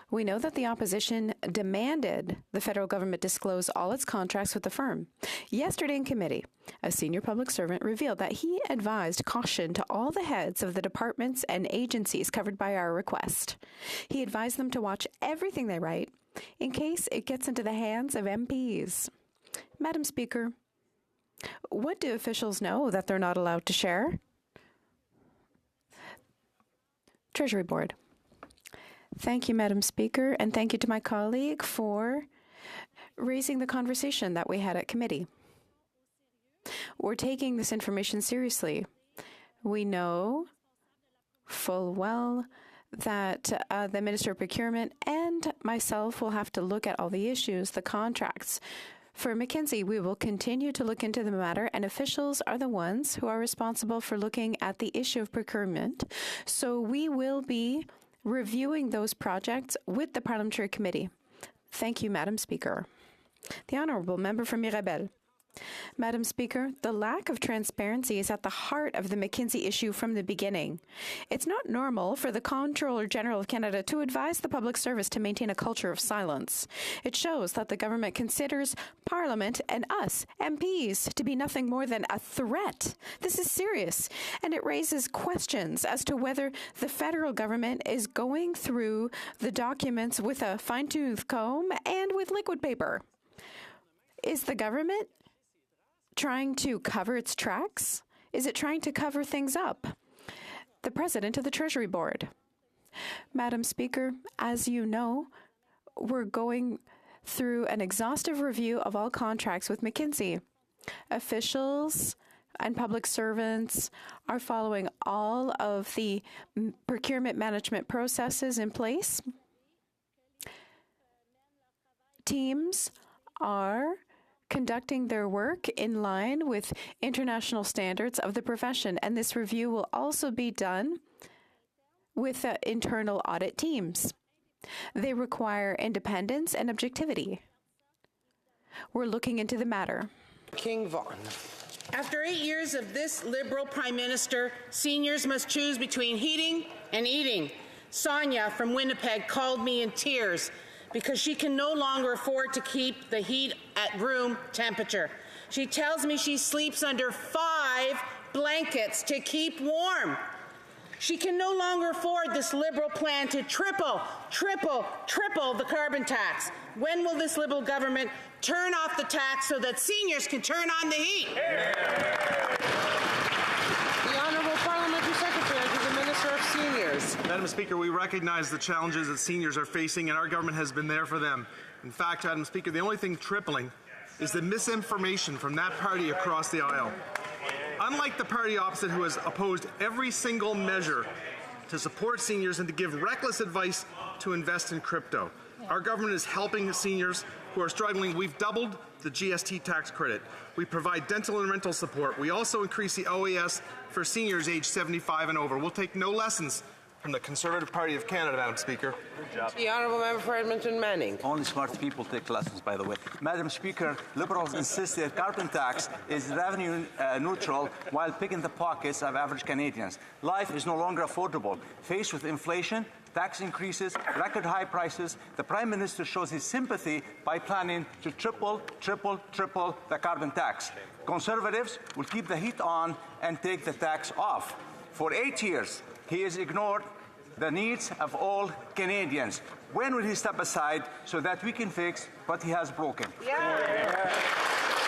We know that the opposition demanded the federal government disclose all its contracts with the firm. Yesterday in committee, a senior public servant revealed that he advised caution to all the heads of the departments and agencies covered by our request. He advised them to watch everything they write in case it gets into the hands of MPs. Madam Speaker, what do officials know that they're not allowed to share? Treasury Board. Thank you, Madam Speaker, and thank you to my colleague for raising the conversation that we had at committee. We're taking this information seriously. We know full well that the Minister of Procurement and myself will have to look at all the issues, the contracts. For McKinsey, we will continue to look into the matter, and officials are the ones who are responsible for looking at the issue of procurement. So we will be reviewing those projects with the Parliamentary Committee. Thank you, Madam Speaker. The Honourable Member for Mirabel. Madam Speaker, the lack of transparency is at the heart of the McKinsey issue from the beginning. It's not normal for the Comptroller General of Canada to advise the public service to maintain a culture of silence. It shows that the government considers Parliament and us, MPs, to be nothing more than a threat. This is serious, and it raises questions as to whether the federal government is going through the documents with a fine-tooth comb and with liquid paper. Is the government trying to cover its tracks? Is it trying to cover things up? The President of the Treasury Board. Madam Speaker, as you know, we're going through an exhaustive review of all contracts with McKinsey. Officials and public servants are following all of the procurement management processes in place. Teams are conducting their work in line with international standards of the profession, and this review will also be done with internal audit teams. They require independence and objectivity. We're looking into the matter. King Vaughan. After 8 years of this Liberal Prime Minister, seniors must choose between heating and eating. Sonia from Winnipeg called me in tears because she can no longer afford to keep the heat at room temperature. She tells me she sleeps under 5 blankets to keep warm. She can no longer afford this Liberal plan to triple the carbon tax. When will this Liberal government turn off the tax so that seniors can turn on the heat? The Honourable Parliamentary Secretary to the Minister of Seniors. Madam Speaker, we recognize the challenges that seniors are facing, and our government has been there for them. In fact, Madam Speaker, the only thing tripling is the misinformation from that party across the aisle. Unlike the party opposite, who has opposed every single measure to support seniors and to give reckless advice to invest in crypto, our government is helping seniors who are struggling. We've doubled the GST tax credit. We provide dental and rental support. We also increase the OAS for seniors aged 75 and over. We'll take no lessons from the Conservative Party of Canada, Madam Speaker. Good job. The Honourable Member for Edmonton Manning. Only smart people take lessons, by the way. Madam Speaker, Liberals insist that carbon tax is revenue neutral while picking the pockets of average Canadians. Life is no longer affordable. Faced with inflation, tax increases, record high prices, the Prime Minister shows his sympathy by planning to triple the carbon tax. Conservatives will keep the heat on and take the tax off. For 8 years, he has ignored the needs of all Canadians. When will he step aside so that we can fix what he has broken? Yeah.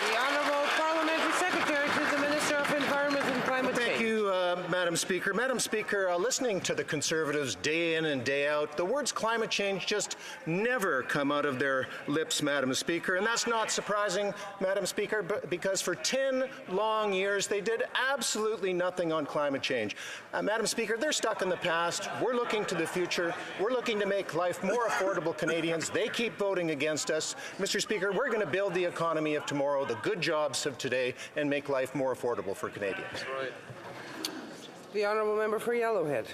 The Honourable Parliamentary Secretary to the Minister of Environment and Climate Change. Thank you, Madam Madam Speaker. Madam Speaker, listening to the Conservatives day in and day out, the words climate change just never come out of their lips, Madam Speaker. And that's not surprising, Madam Speaker, because for 10 long years they did absolutely nothing on climate change. Madam Speaker, they're stuck in the past. We're looking to the future. We're looking to make life more affordable Canadians. They keep voting against us. Mr. Speaker, we're going to build the economy of tomorrow, the good jobs of today, and make life more affordable for Canadians. Right. The honourable member for Yellowhead.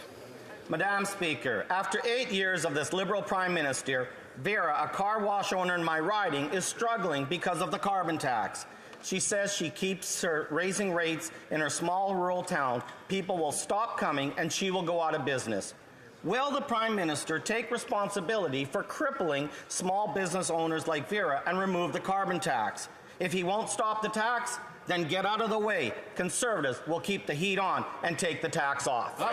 Madam Speaker, after 8 years of this Liberal Prime Minister, Vera, a car wash owner in my riding, is struggling because of the carbon tax. She says she keeps raising rates in her small rural town. People will stop coming and she will go out of business. Will the Prime Minister take responsibility for crippling small business owners like Vera and remove the carbon tax? If he won't stop the tax, then get out of the way. Conservatives will keep the heat on and take the tax off. The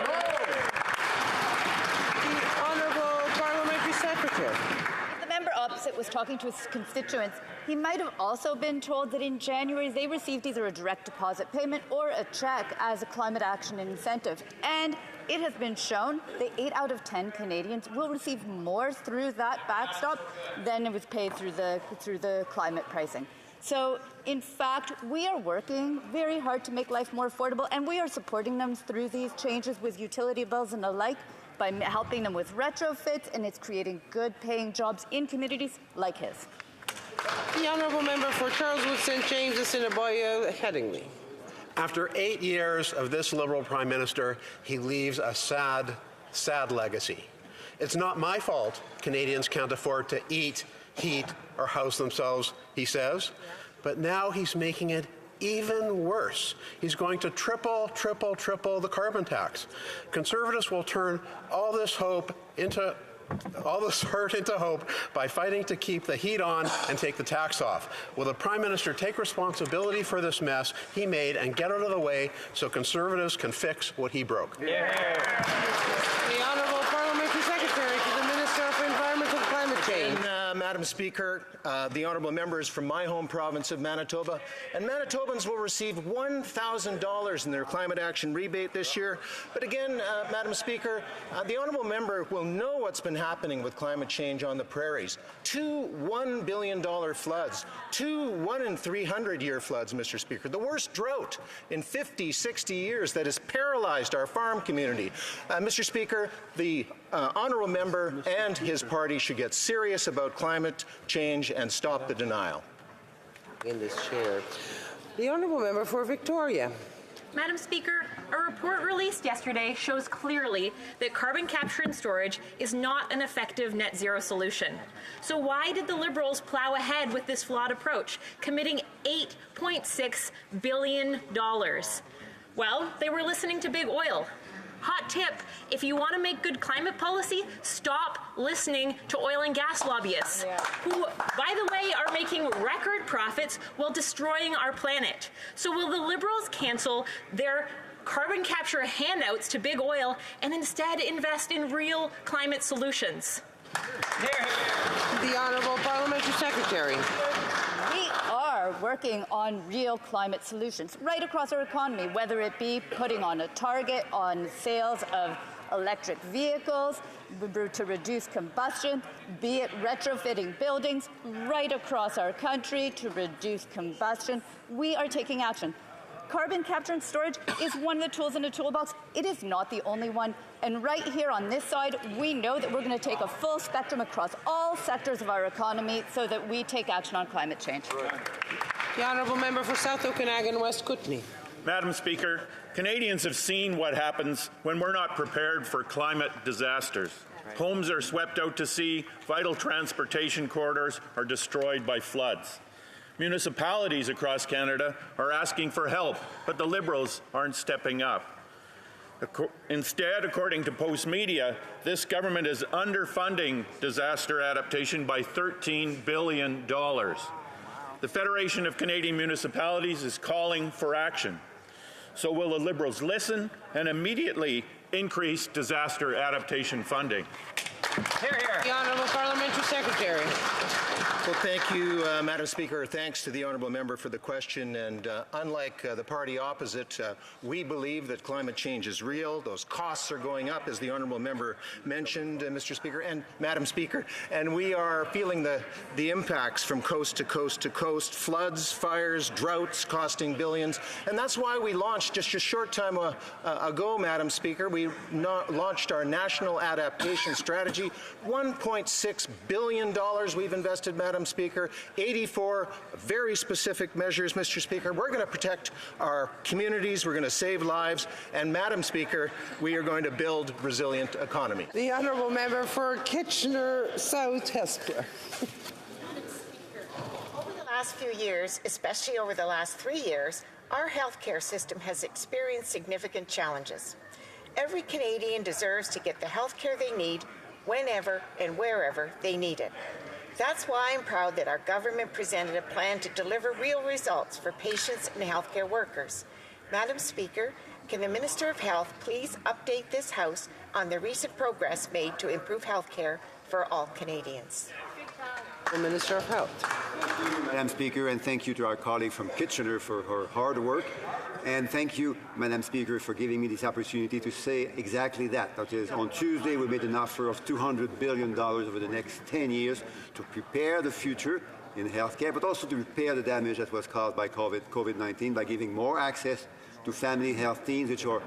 honourable parliamentary secretary. If the member opposite was talking to his constituents, he might have also been told that in January they received either a direct deposit payment or a cheque as a climate action incentive. And it has been shown that 8 out of 10 Canadians will receive more through that backstop than it was paid through the climate pricing. So, in fact, we are working very hard to make life more affordable, and we are supporting them through these changes with utility bills and the like by helping them with retrofits, and it's creating good-paying jobs in communities like his. The honourable member for Charleswood, St. James, Assiniboia, Headingley. After 8 years of this Liberal Prime Minister, he leaves a sad, sad legacy. It's not my fault Canadians can't afford to eat, heat, or house themselves, he says. But now he's making it even worse. He's going to triple the carbon tax. Conservatives will turn all this hurt into hope by fighting to keep the heat on and take the tax off. Will the Prime Minister take responsibility for this mess he made and get out of the way so Conservatives can fix what he broke? Yeah. The honourable parliamentary secretary to the Minister for Environment and Climate Change. Madam Speaker, the honourable members from my home province of Manitoba, and Manitobans will receive $1,000 in their climate action rebate this year. But again, Madam Speaker, the honourable member will know what's been happening with climate change on the prairies. 2 $1 billion floods, 2 1 in 300-year floods, Mr. Speaker, the worst drought in 50, 60 years that has paralyzed our farm community. Mr. Speaker, the honourable member and his party should get serious about climate change and stop the denial. In this chair. The honourable member for Victoria. Madam Speaker, a report released yesterday shows clearly that carbon capture and storage is not an effective net zero solution. So why did the Liberals plow ahead with this flawed approach, committing $8.6 billion? Well, they were listening to big oil. Hot tip, if you want to make good climate policy, stop listening to oil and gas lobbyists, who, by the way, are making record profits while destroying our planet. So will the Liberals cancel their carbon capture handouts to big oil and instead invest in real climate solutions? The honourable parliamentary secretary. We are working on real climate solutions right across our economy, whether it be putting on a target on sales of electric vehicles to reduce combustion, be it retrofitting buildings right across our country to reduce combustion. We are taking action. Carbon capture and storage is one of the tools in the toolbox. It is not the only one. And right here on this side, we know that we're going to take a full spectrum across all sectors of our economy so that we take action on climate change. The honourable member for South Okanagan, West Kootenay. Madam Speaker, Canadians have seen what happens when we're not prepared for climate disasters. Homes are swept out to sea, vital transportation corridors are destroyed by floods. Municipalities across Canada are asking for help, but the Liberals aren't stepping up. Instead, according to Post Media, this government is underfunding disaster adaptation by $13 billion. The Federation of Canadian Municipalities is calling for action. So will the Liberals listen and immediately increase disaster adaptation funding? The honourable parliamentary secretary. Well, thank you, Madam Speaker. Thanks to the honourable member for the question. And unlike the party opposite, we believe that climate change is real. Those costs are going up, as the honourable member mentioned, Mr. Speaker and Madam Speaker. And we are feeling the impacts from coast to coast to coast: floods, fires, droughts costing billions. And that's why we launched just a short time ago, Madam Speaker, we launched our National Adaptation Strategy. $1.6 billion we've invested, Madam Speaker, 84 very specific measures, Mr. Speaker. We're going to protect our communities, we're going to save lives, and Madam Speaker, we are going to build resilient economy. The honourable member for Kitchener South Hespeler. Over the last few years, especially over the last 3 years, our healthcare system has experienced significant challenges. Every Canadian deserves to get the healthcare they need whenever and wherever they need it. That's why I'm proud that our government presented a plan to deliver real results for patients and healthcare workers. Madam Speaker, can the Minister of Health please update this House on the recent progress made to improve healthcare for all Canadians? The Minister of Health. Thank you, Madam Speaker, and thank you to our colleague from Kitchener for her hard work. And thank you, Madam Speaker, for giving me this opportunity to say exactly that. That is, on Tuesday, we made an offer of $200 billion over the next 10 years to prepare the future in healthcare, but also to repair the damage that was caused by COVID-19 by giving more access to family health teams, which are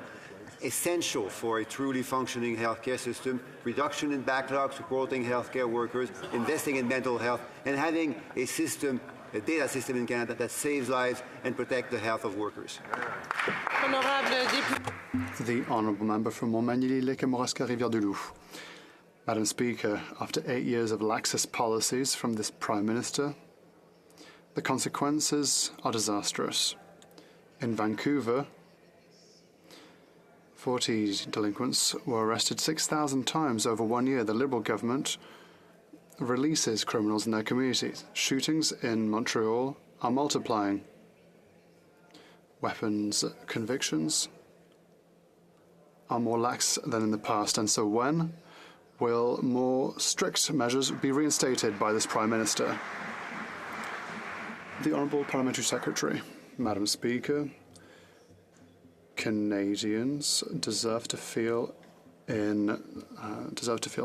essential for a truly functioning healthcare system, reduction in backlog, supporting healthcare workers, investing in mental health, and having a system, a data system in Canada that saves lives and protects the health of workers. The honourable member from Montmagny-Lake-Kamouraska-Rivière-du-Loup. Madam Speaker, after 8 years of laxist policies from this Prime Minister, the consequences are disastrous. In Vancouver, 40 delinquents were arrested 6,000 times over 1 year. The Liberal government releases criminals in their communities. Shootings in Montreal are multiplying. Weapons convictions are more lax than in the past. And so when will more strict measures be reinstated by this Prime Minister? The Honourable Parliamentary Secretary. Madam Speaker, Canadians deserve to feel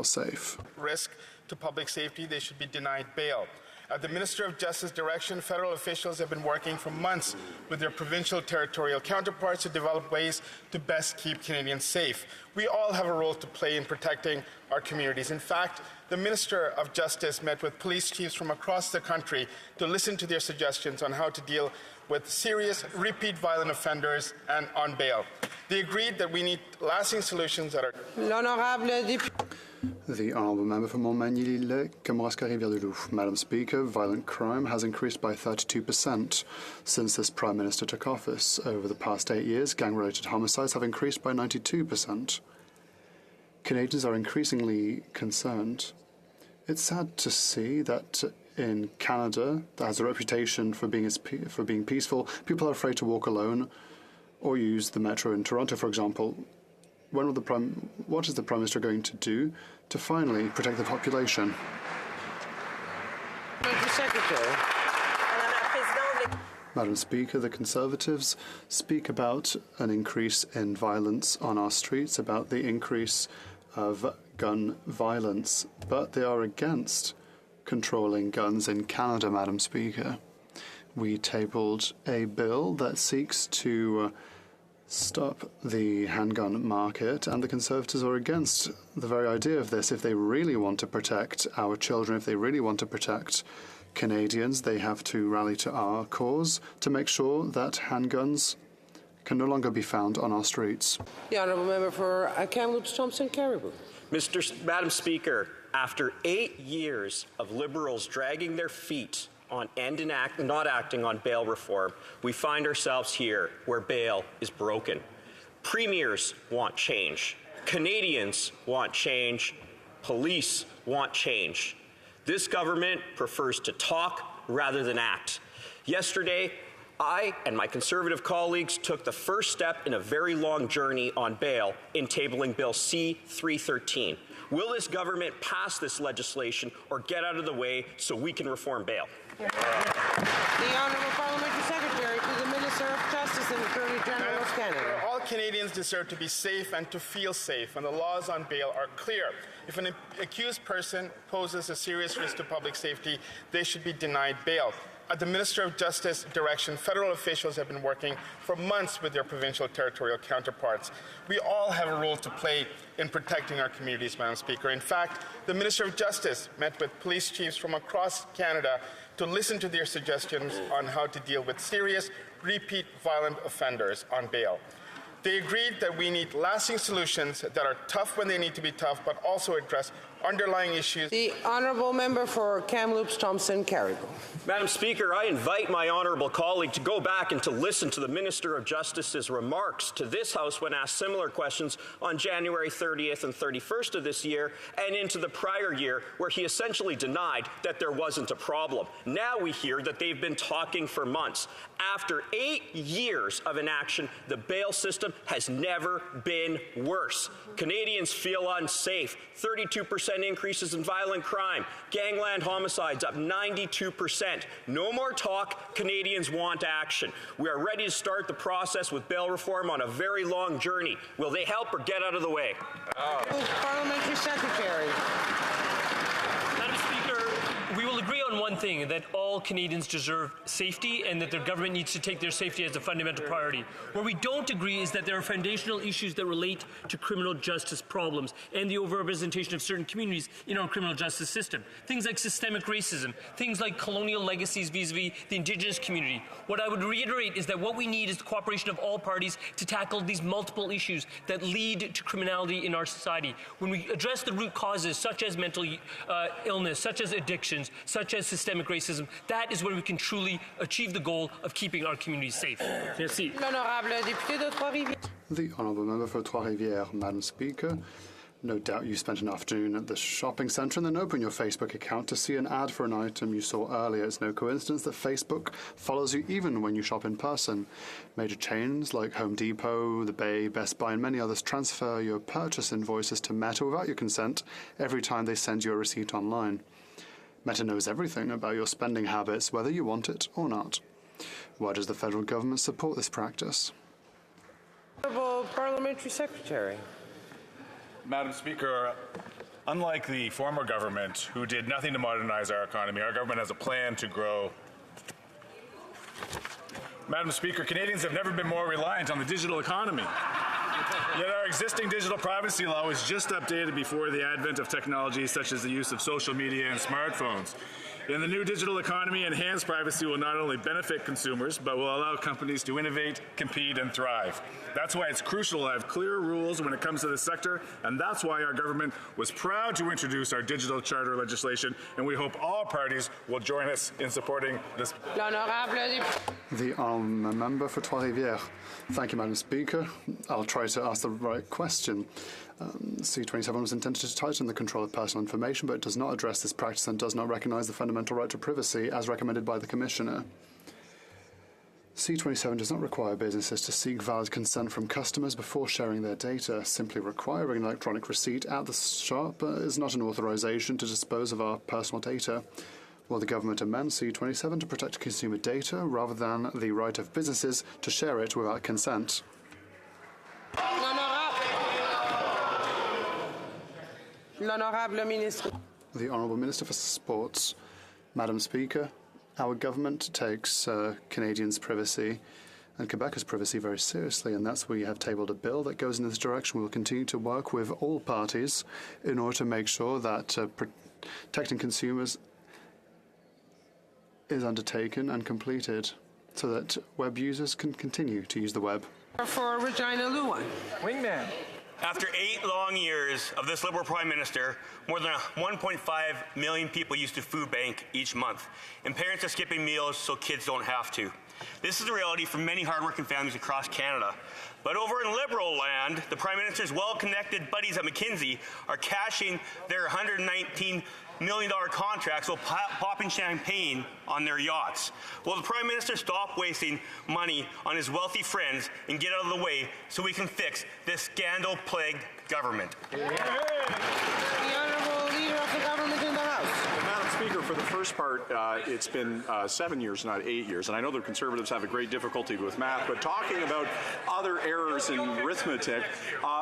safe. Risk to public safety, they should be denied bail. At the Minister of Justice direction, federal officials have been working for months with their provincial territorial counterparts to develop ways to best keep Canadians safe. We all have a role to play in protecting our communities. In fact, the Minister of Justice met with police chiefs from across the country to listen to their suggestions on how to deal with serious repeat violent offenders and on bail. They agreed that we need lasting solutions that are... The honourable member for Montmagny-Lake-Kamouraska-Rivière-du-Loup. Madam Speaker, violent crime has increased by 32% since this Prime Minister took office. Over the past 8 years, gang-related homicides have increased by 92%. Canadians are increasingly concerned. It's sad to see that in Canada, that has a reputation for being peaceful, people are afraid to walk alone or use the metro in Toronto, for example. What is the Prime Minister going to do to finally protect the population? Madam Speaker, the Conservatives speak about an increase in violence on our streets, about the increase of gun violence, but they are against controlling guns in Canada, Madam Speaker. We tabled a bill that seeks to stop the handgun market, and the Conservatives are against the very idea of this. If they really want to protect our children, if they really want to protect Canadians, they have to rally to our cause to make sure that handguns can no longer be found on our streets. The honourable member for Kamloops Thompson Caribou. Madam Speaker, after 8 years of Liberals dragging their feet on not acting on bail reform, we find ourselves here where bail is broken. Premiers want change. Canadians want change. Police want change. This government prefers to talk rather than act. Yesterday, I and my Conservative colleagues took the first step in a very long journey on bail in tabling Bill C-313. Will this government pass this legislation or get out of the way so we can reform bail? The Honourable Parliamentary Secretary to the Minister of Justice and Attorney General of Canada. All Canadians deserve to be safe and to feel safe, and the laws on bail are clear. If an accused person poses a serious risk to public safety, they should be denied bail. At the Minister of Justice direction, federal officials have been working for months with their provincial territorial counterparts. We all have a role to play in protecting our communities, Madam Speaker. In fact, the Minister of Justice met with police chiefs from across Canada to listen to their suggestions on how to deal with serious, repeat violent offenders on bail. They agreed that we need lasting solutions that are tough when they need to be tough, but also address underlying issues. The Honourable Member for Kamloops, Thompson, Carrigal. Madam Speaker, I invite my honourable colleague to go back and to listen to the Minister of Justice's remarks to this House when asked similar questions on January 30th and 31st of this year and into the prior year, where he essentially denied that there wasn't a problem. Now we hear that they've been talking for months. After 8 years of inaction, the bail system has never been worse. Canadians feel unsafe. 32% increases in violent crime. Gangland homicides up 92%. No more talk. Canadians want action. We are ready to start the process with bail reform on a very long journey. Will they help or get out of the way? Parliamentary Secretary. Madam Speaker, we will agree on one thing, that all Canadians deserve safety and that their government needs to take their safety as a fundamental priority. Where we don't agree is that there are foundational issues that relate to criminal justice problems and the overrepresentation of certain communities in our criminal justice system. Things like systemic racism, things like colonial legacies vis-a-vis the Indigenous community. What I would reiterate is that what we need is the cooperation of all parties to tackle these multiple issues that lead to criminality in our society. When we address the root causes, such as mental illness, such as addictions, such as systemic racism, that is when we can truly achieve the goal of keeping our communities safe. Merci. The Honourable Member for Trois-Rivières. Madam Speaker, no doubt you spent an afternoon at the shopping centre and then opened your Facebook account to see an ad for an item you saw earlier. It's no coincidence that Facebook follows you even when you shop in person. Major chains like Home Depot, The Bay, Best Buy and many others transfer your purchase invoices to Meta without your consent every time they send you a receipt online. Meta knows everything about your spending habits, whether you want it or not. Why does the federal government support this practice? Honourable Parliamentary Secretary. Madam Speaker, unlike the former government, who did nothing to modernize our economy, our government has a plan to grow. Madam Speaker, Canadians have never been more reliant on the digital economy. Yet our existing digital privacy law was just updated before the advent of technologies such as the use of social media and smartphones. In the new digital economy, enhanced privacy will not only benefit consumers, but will allow companies to innovate, compete, and thrive. That's why it's crucial to have clear rules when it comes to this sector, and that's why our government was proud to introduce our digital charter legislation, and we hope all parties will join us in supporting this. The Honourable Member for Trois-Rivières. Thank you, Madam Speaker. I'll try to ask the right question. C27 was intended to tighten the control of personal information, but it does not address this practice and does not recognise the fundamental right to privacy as recommended by the Commissioner. C27 does not require businesses to seek valid consent from customers before sharing their data. Simply requiring an electronic receipt at the shop is not an authorisation to dispose of our personal data. Will the government amend C27 to protect consumer data rather than the right of businesses to share it without consent? The Honourable Minister for Sports. Madam Speaker, our government takes Canadians' privacy and Quebecers' privacy very seriously, and that's why we have tabled a bill that goes in this direction. We will continue to work with all parties in order to make sure that protecting consumers is undertaken and completed so that web users can continue to use the web. For Regina Luan. Wingman. After 8 long years of this Liberal Prime Minister, more than 1.5 million people use the food bank each month, and parents are skipping meals so kids don't have to. This is the reality for many hardworking families across Canada. But over in Liberal land, the Prime Minister's well-connected buddies at McKinsey are cashing their $119 million contracts while popping champagne on their yachts. Will the Prime Minister stop wasting money on his wealthy friends and get out of the way so we can fix this scandal-plagued government? The for the first part, it's been 7 years, not 8 years. And I know the Conservatives have a great difficulty with math, but talking about other errors in arithmetic,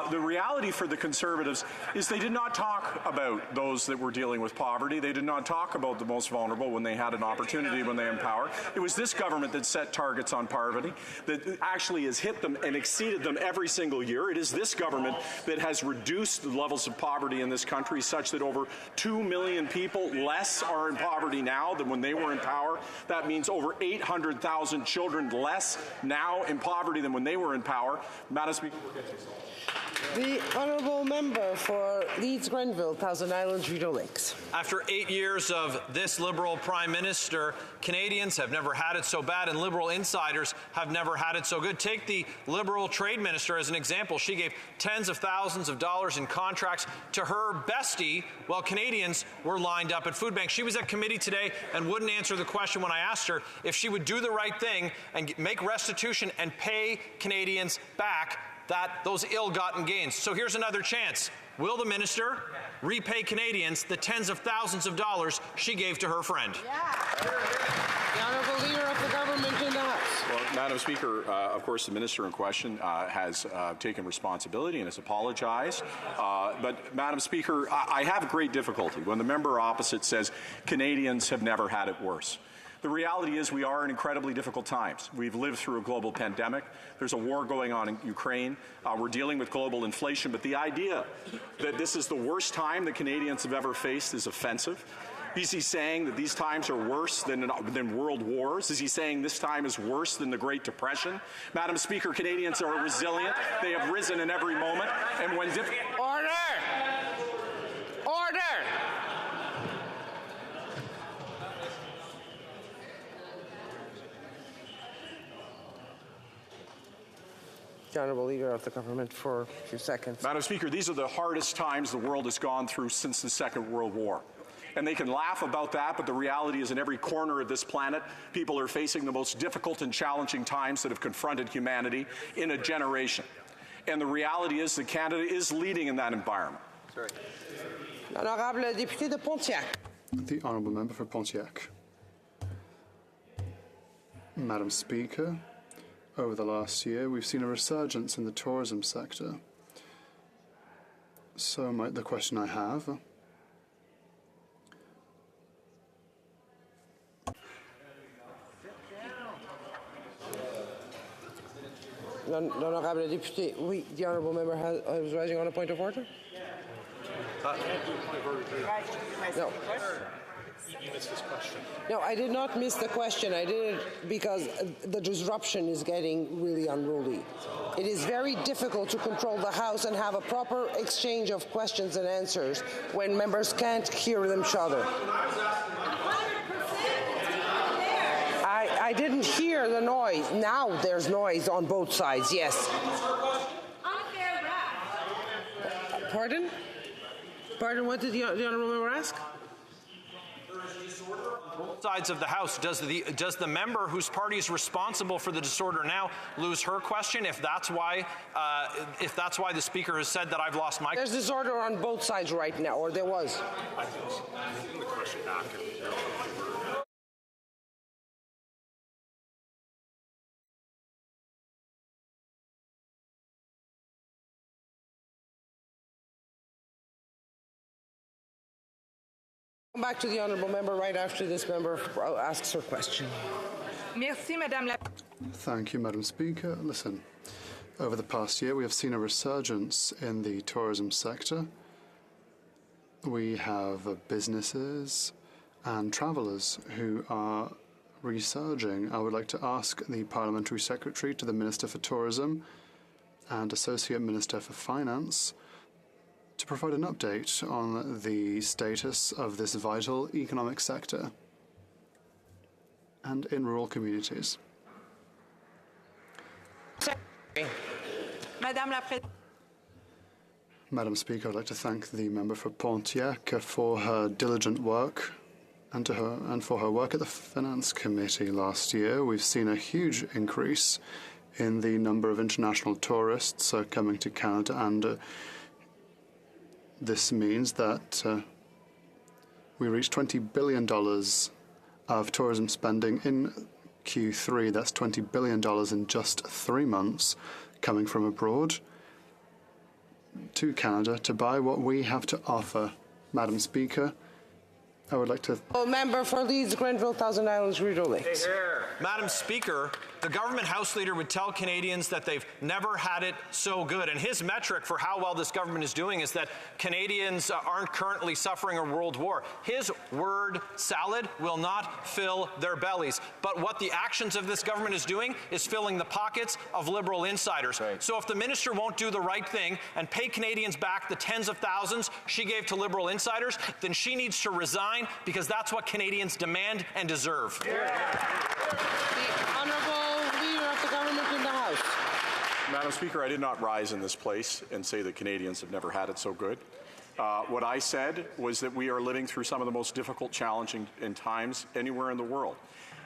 the reality for the Conservatives is they did not talk about those that were dealing with poverty. They did not talk about the most vulnerable when they had an opportunity, when they empowered. It was this government that set targets on poverty, that actually has hit them and exceeded them every single year. It is this government that has reduced the levels of poverty in this country such that over 2 million people less are in poverty now than when they were in power. That means over 800,000 children less now in poverty than when they were in power. Madam Speaker. The honourable member for Leeds Grenville, Thousand Islands, Rideau Lakes. After 8 years of this Liberal Prime Minister, Canadians have never had it so bad, and Liberal insiders have never had it so good. Take the Liberal Trade Minister as an example. She gave tens of thousands of dollars in contracts to her bestie while Canadians were lined up at food banks. She was at committee today and wouldn't answer the question when I asked her if she would do the right thing and make restitution and pay Canadians back those ill-gotten gains. So here's another chance. Will the minister repay Canadians the tens of thousands of dollars she gave to her friend? The honourable leader of the government in the House. Well, Madam Speaker, of course, the minister in question has taken responsibility and has apologized. But, Madam Speaker, I have great difficulty when the member opposite says Canadians have never had it worse. The reality is we are in incredibly difficult times. We've lived through a global pandemic. There's a war going on in Ukraine. We're dealing with global inflation. But the idea that this is the worst time that Canadians have ever faced is offensive. Is he saying that these times are worse than world wars? Is he saying this time is worse than the Great Depression? Madam Speaker, Canadians are resilient. They have risen in every moment. And when Order! Order! The honourable leader of the government for a few seconds. Madam Speaker, these are the hardest times the world has gone through since the Second World War. And they can laugh about that, but the reality is in every corner of this planet, people are facing the most difficult and challenging times that have confronted humanity in a generation. And the reality is that Canada is leading in that environment. L'honorable député de Pontiac. The honourable member for Pontiac. Madam Speaker, over the last year, we've seen a resurgence in the tourism sector. So the question I have... L'honorable député, oui, the honourable member was rising on a point of order? No. You missed this question. No, I did not miss the question. I did it because the disruption is getting really unruly. It is very difficult to control the House and have a proper exchange of questions and answers when members can't hear each other. I didn't hear the noise. Now there's noise on both sides, yes. Pardon? Pardon, what did the honourable member ask? Both sides of the House. Does the member whose party is responsible for the disorder now lose her question? If that's why the Speaker has said that I've lost my. There's disorder on both sides right now, or there was. I think the question back. Come back to the honourable member right after this member asks her question. Merci, Madame la. Thank you, Madam Speaker. Listen, over the past year, we have seen a resurgence in the tourism sector. We have businesses and travellers who are resurging. I would like to ask the Parliamentary Secretary to the Minister for Tourism and Associate Minister for Finance to provide an update on the status of this vital economic sector and in rural communities. Madam Speaker, I'd like to thank the member for Pontiac for her diligent work and for her work at the Finance Committee last year. We've seen a huge increase in the number of international tourists coming to Canada, and this means that We reached $20 billion of tourism spending in Q3. That's $20 billion in just 3 months coming from abroad to Canada to buy what we have to offer. Madam Speaker, I would like to... Member for Leeds, Grenville, Thousand Islands, Rideau Lakes. Madam Speaker, the government House Leader would tell Canadians that they've never had it so good. And his metric for how well this government is doing is that Canadians aren't currently suffering a world war. His word salad will not fill their bellies. But what the actions of this government is doing is filling the pockets of Liberal insiders. Right. So if the minister won't do the right thing and pay Canadians back the tens of thousands she gave to Liberal insiders, then she needs to resign, because that's what Canadians demand and deserve. The Honourable Leader of the Government in the House. Madam Speaker, I did not rise in this place and say that Canadians have never had it so good. What I said was that we are living through some of the most difficult, challenging times anywhere in the world,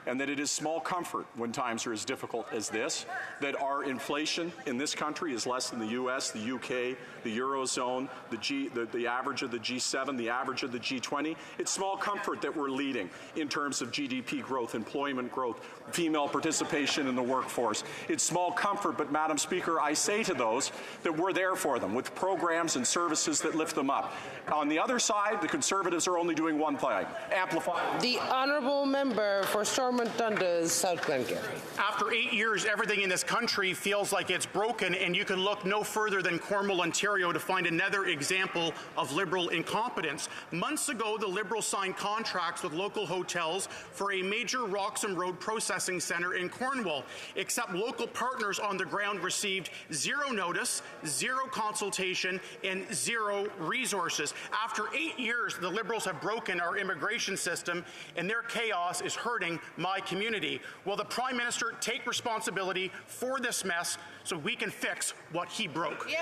and that it is small comfort when times are as difficult as this, that our inflation in this country is less than the U.S., the U.K., the Eurozone, the average of the G7, the average of the G20. It's small comfort that we're leading in terms of GDP growth, employment growth, female participation in the workforce. It's small comfort, but Madam Speaker, I say to those that we're there for them with programs and services that lift them up. On the other side, the Conservatives are only doing one thing, amplify. The Honourable Member for Stormont Dundas, South Glengarry. After 8 years, everything in this country feels like it's broken, and you can look no further than Cornwall, Ontario to find another example of Liberal incompetence. Months ago, the Liberals signed contracts with local hotels for a major Roxham Road processing centre in Cornwall, except local partners on the ground received zero notice, zero consultation, and zero resources. After 8 years, the Liberals have broken our immigration system, and their chaos is hurting my community. Will the Prime Minister take responsibility for this mess so we can fix what he broke? The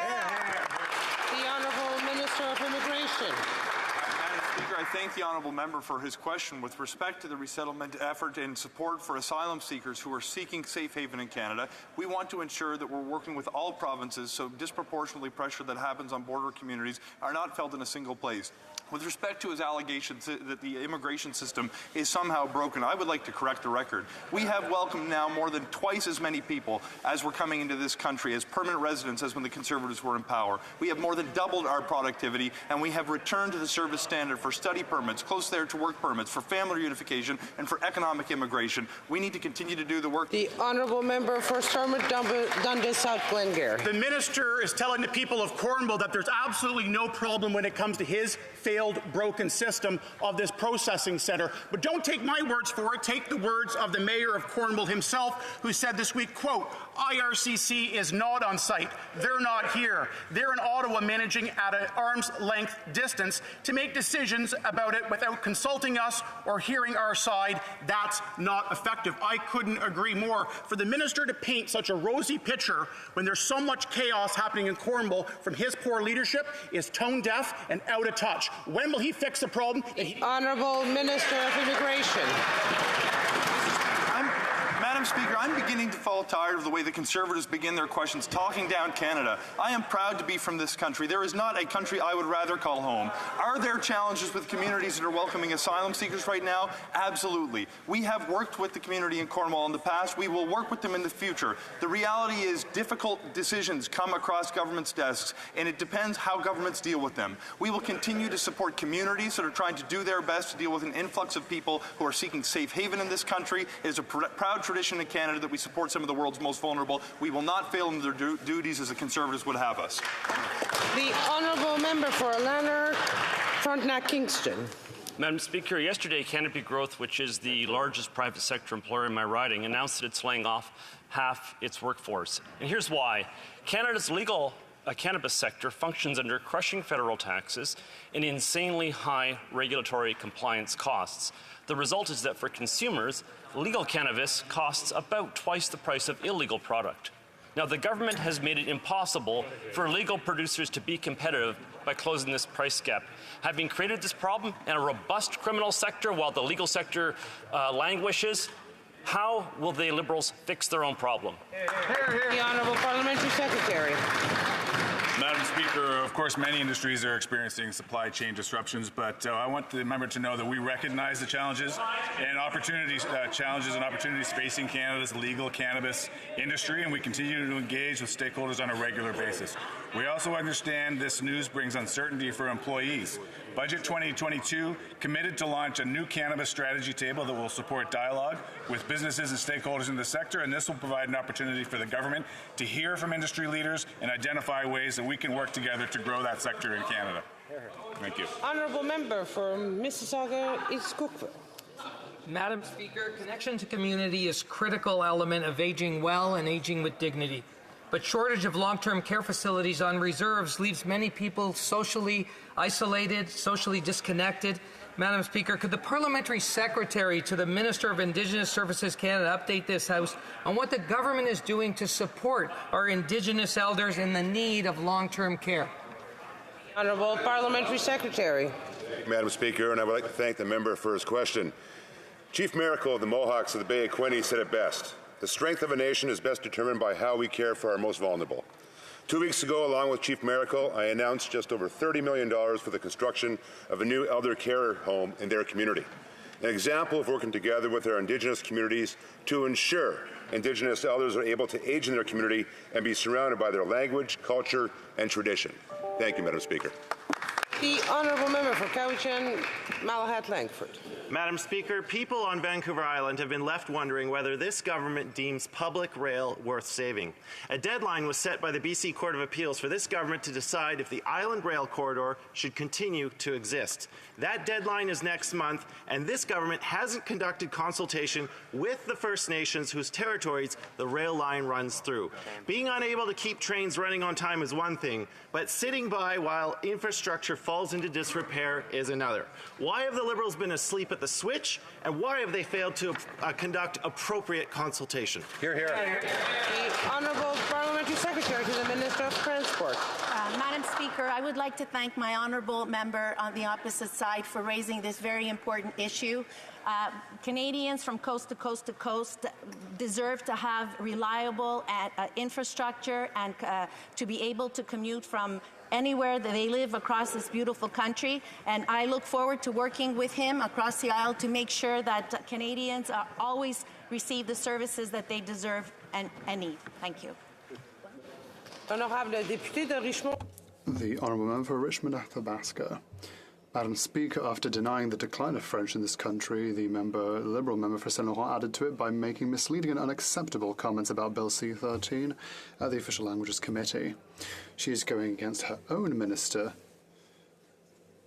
Honourable Minister of Immigration. Madam Speaker, I thank the honourable member for his question. With respect to the resettlement effort and support for asylum seekers who are seeking safe haven in Canada, we want to ensure that we're working with all provinces so disproportionately pressure that happens on border communities are not felt in a single place. With respect to his allegations that the immigration system is somehow broken, I would like to correct the record. We have welcomed now more than twice as many people as were coming into this country as permanent residents as when the Conservatives were in power. We have more than doubled our productivity, and we have returned to the service standard for study permits, close there to work permits, for family reunification, and for economic immigration. We need to continue to do the work. The Honourable Member for Stormont Dundas, South Glengarry. The minister is telling the people of Cornwall that there's absolutely no problem when it comes to his failed, broken system of this processing centre. But don't take my words for it. Take the words of the Mayor of Cornwall himself, who said this week, quote, IRCC is not on site. They're not here. They're in Ottawa managing at an arm's length distance to make decisions about it without consulting us or hearing our side. That's not effective. I couldn't agree more. For the minister to paint such a rosy picture when there's so much chaos happening in Cornwall from his poor leadership is tone deaf and out of touch. When will he fix the problem? Honourable Minister of Immigration. Madam Speaker, I'm beginning to fall tired of the way the Conservatives begin their questions talking down Canada. I am proud to be from this country. There is not a country I would rather call home. Are there challenges with communities that are welcoming asylum seekers right now? Absolutely. We have worked with the community in Cornwall in the past. We will work with them in the future. The reality is difficult decisions come across government's desks, and it depends how governments deal with them. We will continue to support communities that are trying to do their best to deal with an influx of people who are seeking safe haven in this country. It is a proud tradition in Canada that we support some of the world's most vulnerable. We will not fail in their duties as the Conservatives would have us. The Honourable Member for Lanark, Frontenac Kingston. Madam Speaker, yesterday Canopy Growth, which is the largest private sector employer in my riding, announced that it's laying off half its workforce. And here's why. Canada's legal cannabis sector functions under crushing federal taxes and insanely high regulatory compliance costs. The result is that for consumers, legal cannabis costs about twice the price of illegal product. Now, the government has made it impossible for legal producers to be competitive by closing this price gap. Having created this problem and a robust criminal sector while the legal sector languishes, how will the Liberals fix their own problem? The Honourable Parliamentary Secretary. Madam Speaker, of course, many industries are experiencing supply chain disruptions, but I want the member to know that we recognize the challenges and opportunities facing Canada's legal cannabis industry, and we continue to engage with stakeholders on a regular basis. We also understand this news brings uncertainty for employees. Budget 2022 committed to launch a new cannabis strategy table that will support dialogue with businesses and stakeholders in the sector, and this will provide an opportunity for the government to hear from industry leaders and identify ways that we can work together to grow that sector in Canada. Thank you. Honourable member for Mississauga East Cookville. Madam Speaker, connection to community is a critical element of aging well and aging with dignity. But shortage of long-term care facilities on reserves leaves many people socially isolated, socially disconnected. Madam Speaker, could the Parliamentary Secretary to the Minister of Indigenous Services Canada update this House on what the government is doing to support our Indigenous elders in the need of long-term care? Honourable Parliamentary Secretary. Madam Speaker, and I would like to thank the member for his question. Chief Miracle of the Mohawks of the Bay of Quinte said it best. The strength of a nation is best determined by how we care for our most vulnerable. 2 weeks ago, along with Chief Miracle, I announced just over $30 million for the construction of a new elder care home in their community. An example of working together with our Indigenous communities to ensure Indigenous elders are able to age in their community and be surrounded by their language, culture, and tradition. Thank you, Madam Speaker. The Honourable Member for Cowichan, Malahat Langford. Madam Speaker, people on Vancouver Island have been left wondering whether this government deems public rail worth saving. A deadline was set by the BC Court of Appeals for this government to decide if the Island Rail Corridor should continue to exist. That deadline is next month, and this government hasn't conducted consultation with the First Nations whose territories the rail line runs through. Being unable to keep trains running on time is one thing, but sitting by while infrastructure falls into disrepair is another. Why have the Liberals been asleep at the switch, and why have they failed to conduct appropriate consultation? Hear, hear. The Honourable Parliamentary Secretary to the Minister of Transport. Madam Speaker, I would like to thank my honourable member on the opposite side for raising this very important issue. Canadians from coast to coast to coast deserve to have reliable infrastructure and to be able to commute from anywhere that they live across this beautiful country, and I look forward to working with him across the aisle to make sure that Canadians always receive the services that they deserve and need. Thank you. Honorable Député de Richmond. The Honourable Member for Richmond Athabasca. Madam Speaker, after denying the decline of French in this country, the Liberal member for Saint Laurent added to it by making misleading and unacceptable comments about Bill C-13 at the Official Languages Committee. She is going against her own minister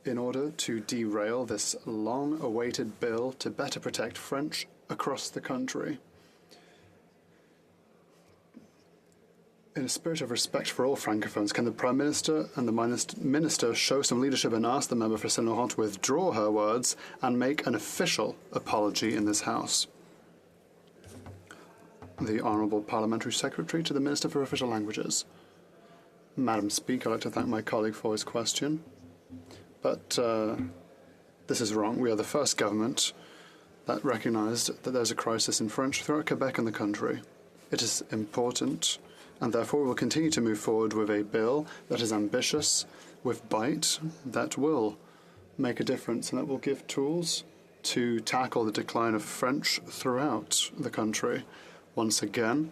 in order to derail this long-awaited bill to better protect French across the country. In a spirit of respect for all Francophones, can the Prime Minister and the Minister show some leadership and ask the member for Saint Laurent to withdraw her words and make an official apology in this House? The Honourable Parliamentary Secretary to the Minister for Official Languages. Madam Speaker, I'd like to thank my colleague for his question, but this is wrong. We are the first government that recognised that there's a crisis in French throughout Quebec and the country. It is important, and therefore we will continue to move forward with a bill that is ambitious, with bite, that will make a difference and that will give tools to tackle the decline of French throughout the country. Once again,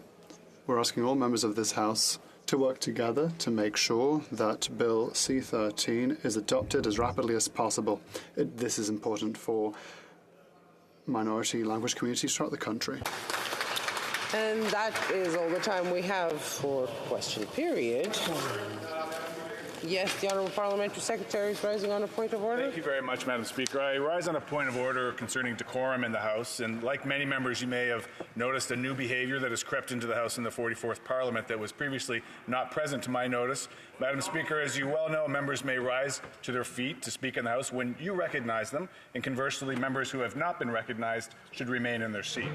we're asking all members of this House to work together to make sure that Bill C-13 is adopted as rapidly as possible. This is important for minority language communities throughout the country. And that is all the time we have for question period. Yes, the Honourable Parliamentary Secretary is rising on a point of order. Thank you very much, Madam Speaker. I rise on a point of order concerning decorum in the House. And like many members, you may have noticed a new behaviour that has crept into the House in the 44th Parliament that was previously not present to my notice. Madam Speaker, as you well know, members may rise to their feet to speak in the House when you recognize them. And conversely, members who have not been recognized should remain in their seat.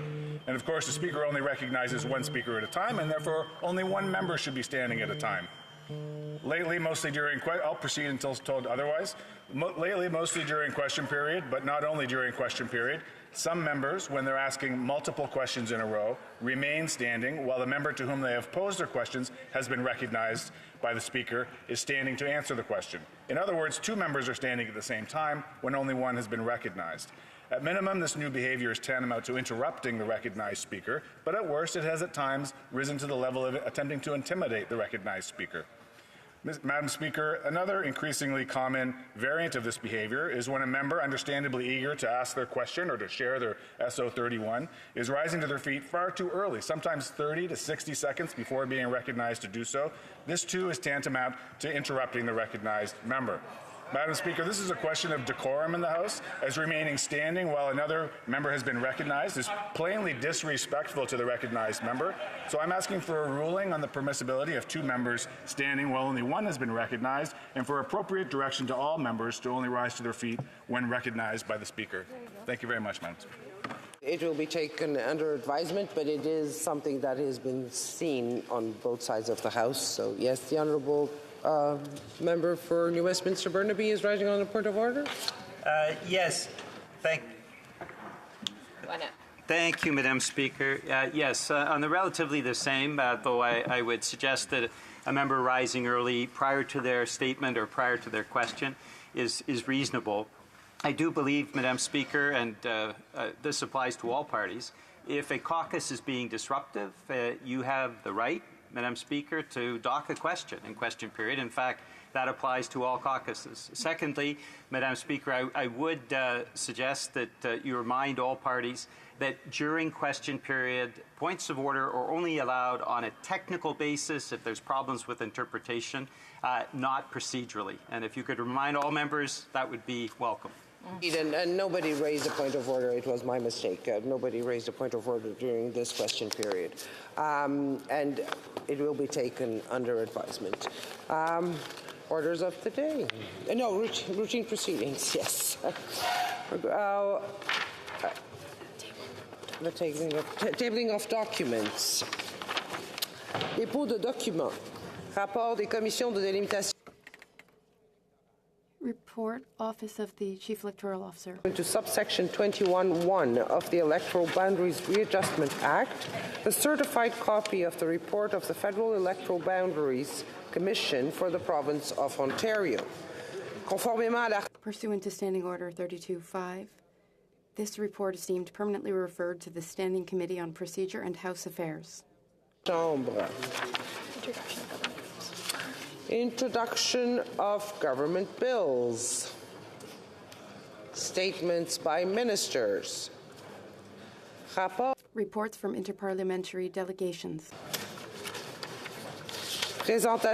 And of course, the Speaker only recognizes one speaker at a time, and therefore only one member should be standing at a time. Lately, mostly during I'll proceed until told otherwise. Lately, mostly during question period, but not only during question period, Some members, when they're asking multiple questions in a row, remain standing while the member to whom they have posed their questions has been recognized by the Speaker is standing to answer the question. In other words, two members are standing at the same time when only one has been recognized. At minimum, this new behavior is tantamount to interrupting the recognized Speaker, but at worst, it has at times risen to the level of attempting to intimidate the recognized Speaker. Madam Speaker, another increasingly common variant of this behavior is when a member, understandably eager to ask their question or to share their SO31, is rising to their feet far too early, sometimes 30 to 60 seconds before being recognized to do so. This, too, is tantamount to interrupting the recognized member. Madam Speaker, this is a question of decorum in the House, as remaining standing while another member has been recognized is plainly disrespectful to the recognized member. So I'm asking for a ruling on the permissibility of two members standing while only one has been recognized, and for appropriate direction to all members to only rise to their feet when recognized by the Speaker. Thank you very much, Madam Speaker. It will be taken under advisement, but it is something that has been seen on both sides of the House. So, yes, the Honourable member for New Westminster Burnaby is rising on a point of order. Yes. Thank you, Madam Speaker. Yes, on the relatively the same, though I would suggest that a member rising early prior to their statement or prior to their question is reasonable. I do believe, Madam Speaker, and this applies to all parties, if a caucus is being disruptive, you have the right, Madam Speaker, to dock a question in question period. In fact, that applies to all caucuses. Secondly, Madam Speaker, I would suggest that you remind all parties that during question period, points of order are only allowed on a technical basis if there's problems with interpretation, not procedurally. And if you could remind all members, that would be welcome. And nobody raised a point of order. It was my mistake. Nobody raised a point of order during this question period. And it will be taken under advisement. Orders of the day. No, routine proceedings, yes. The tabling of documents. Dépôt de documents. Rapport des commissions de délimitation. Report, Office of the Chief Electoral Officer. To subsection 21(1) of the Electoral Boundaries Readjustment Act, a certified copy of the report of the Federal Electoral Boundaries Commission for the province of Ontario. Conformément à la... Pursuant to Standing Order 32.5, this report is deemed permanently referred to the Standing Committee on Procedure and House Affairs. Chambre. Introduction of government bills. Statements by ministers. Reports from interparliamentary delegations. Présentation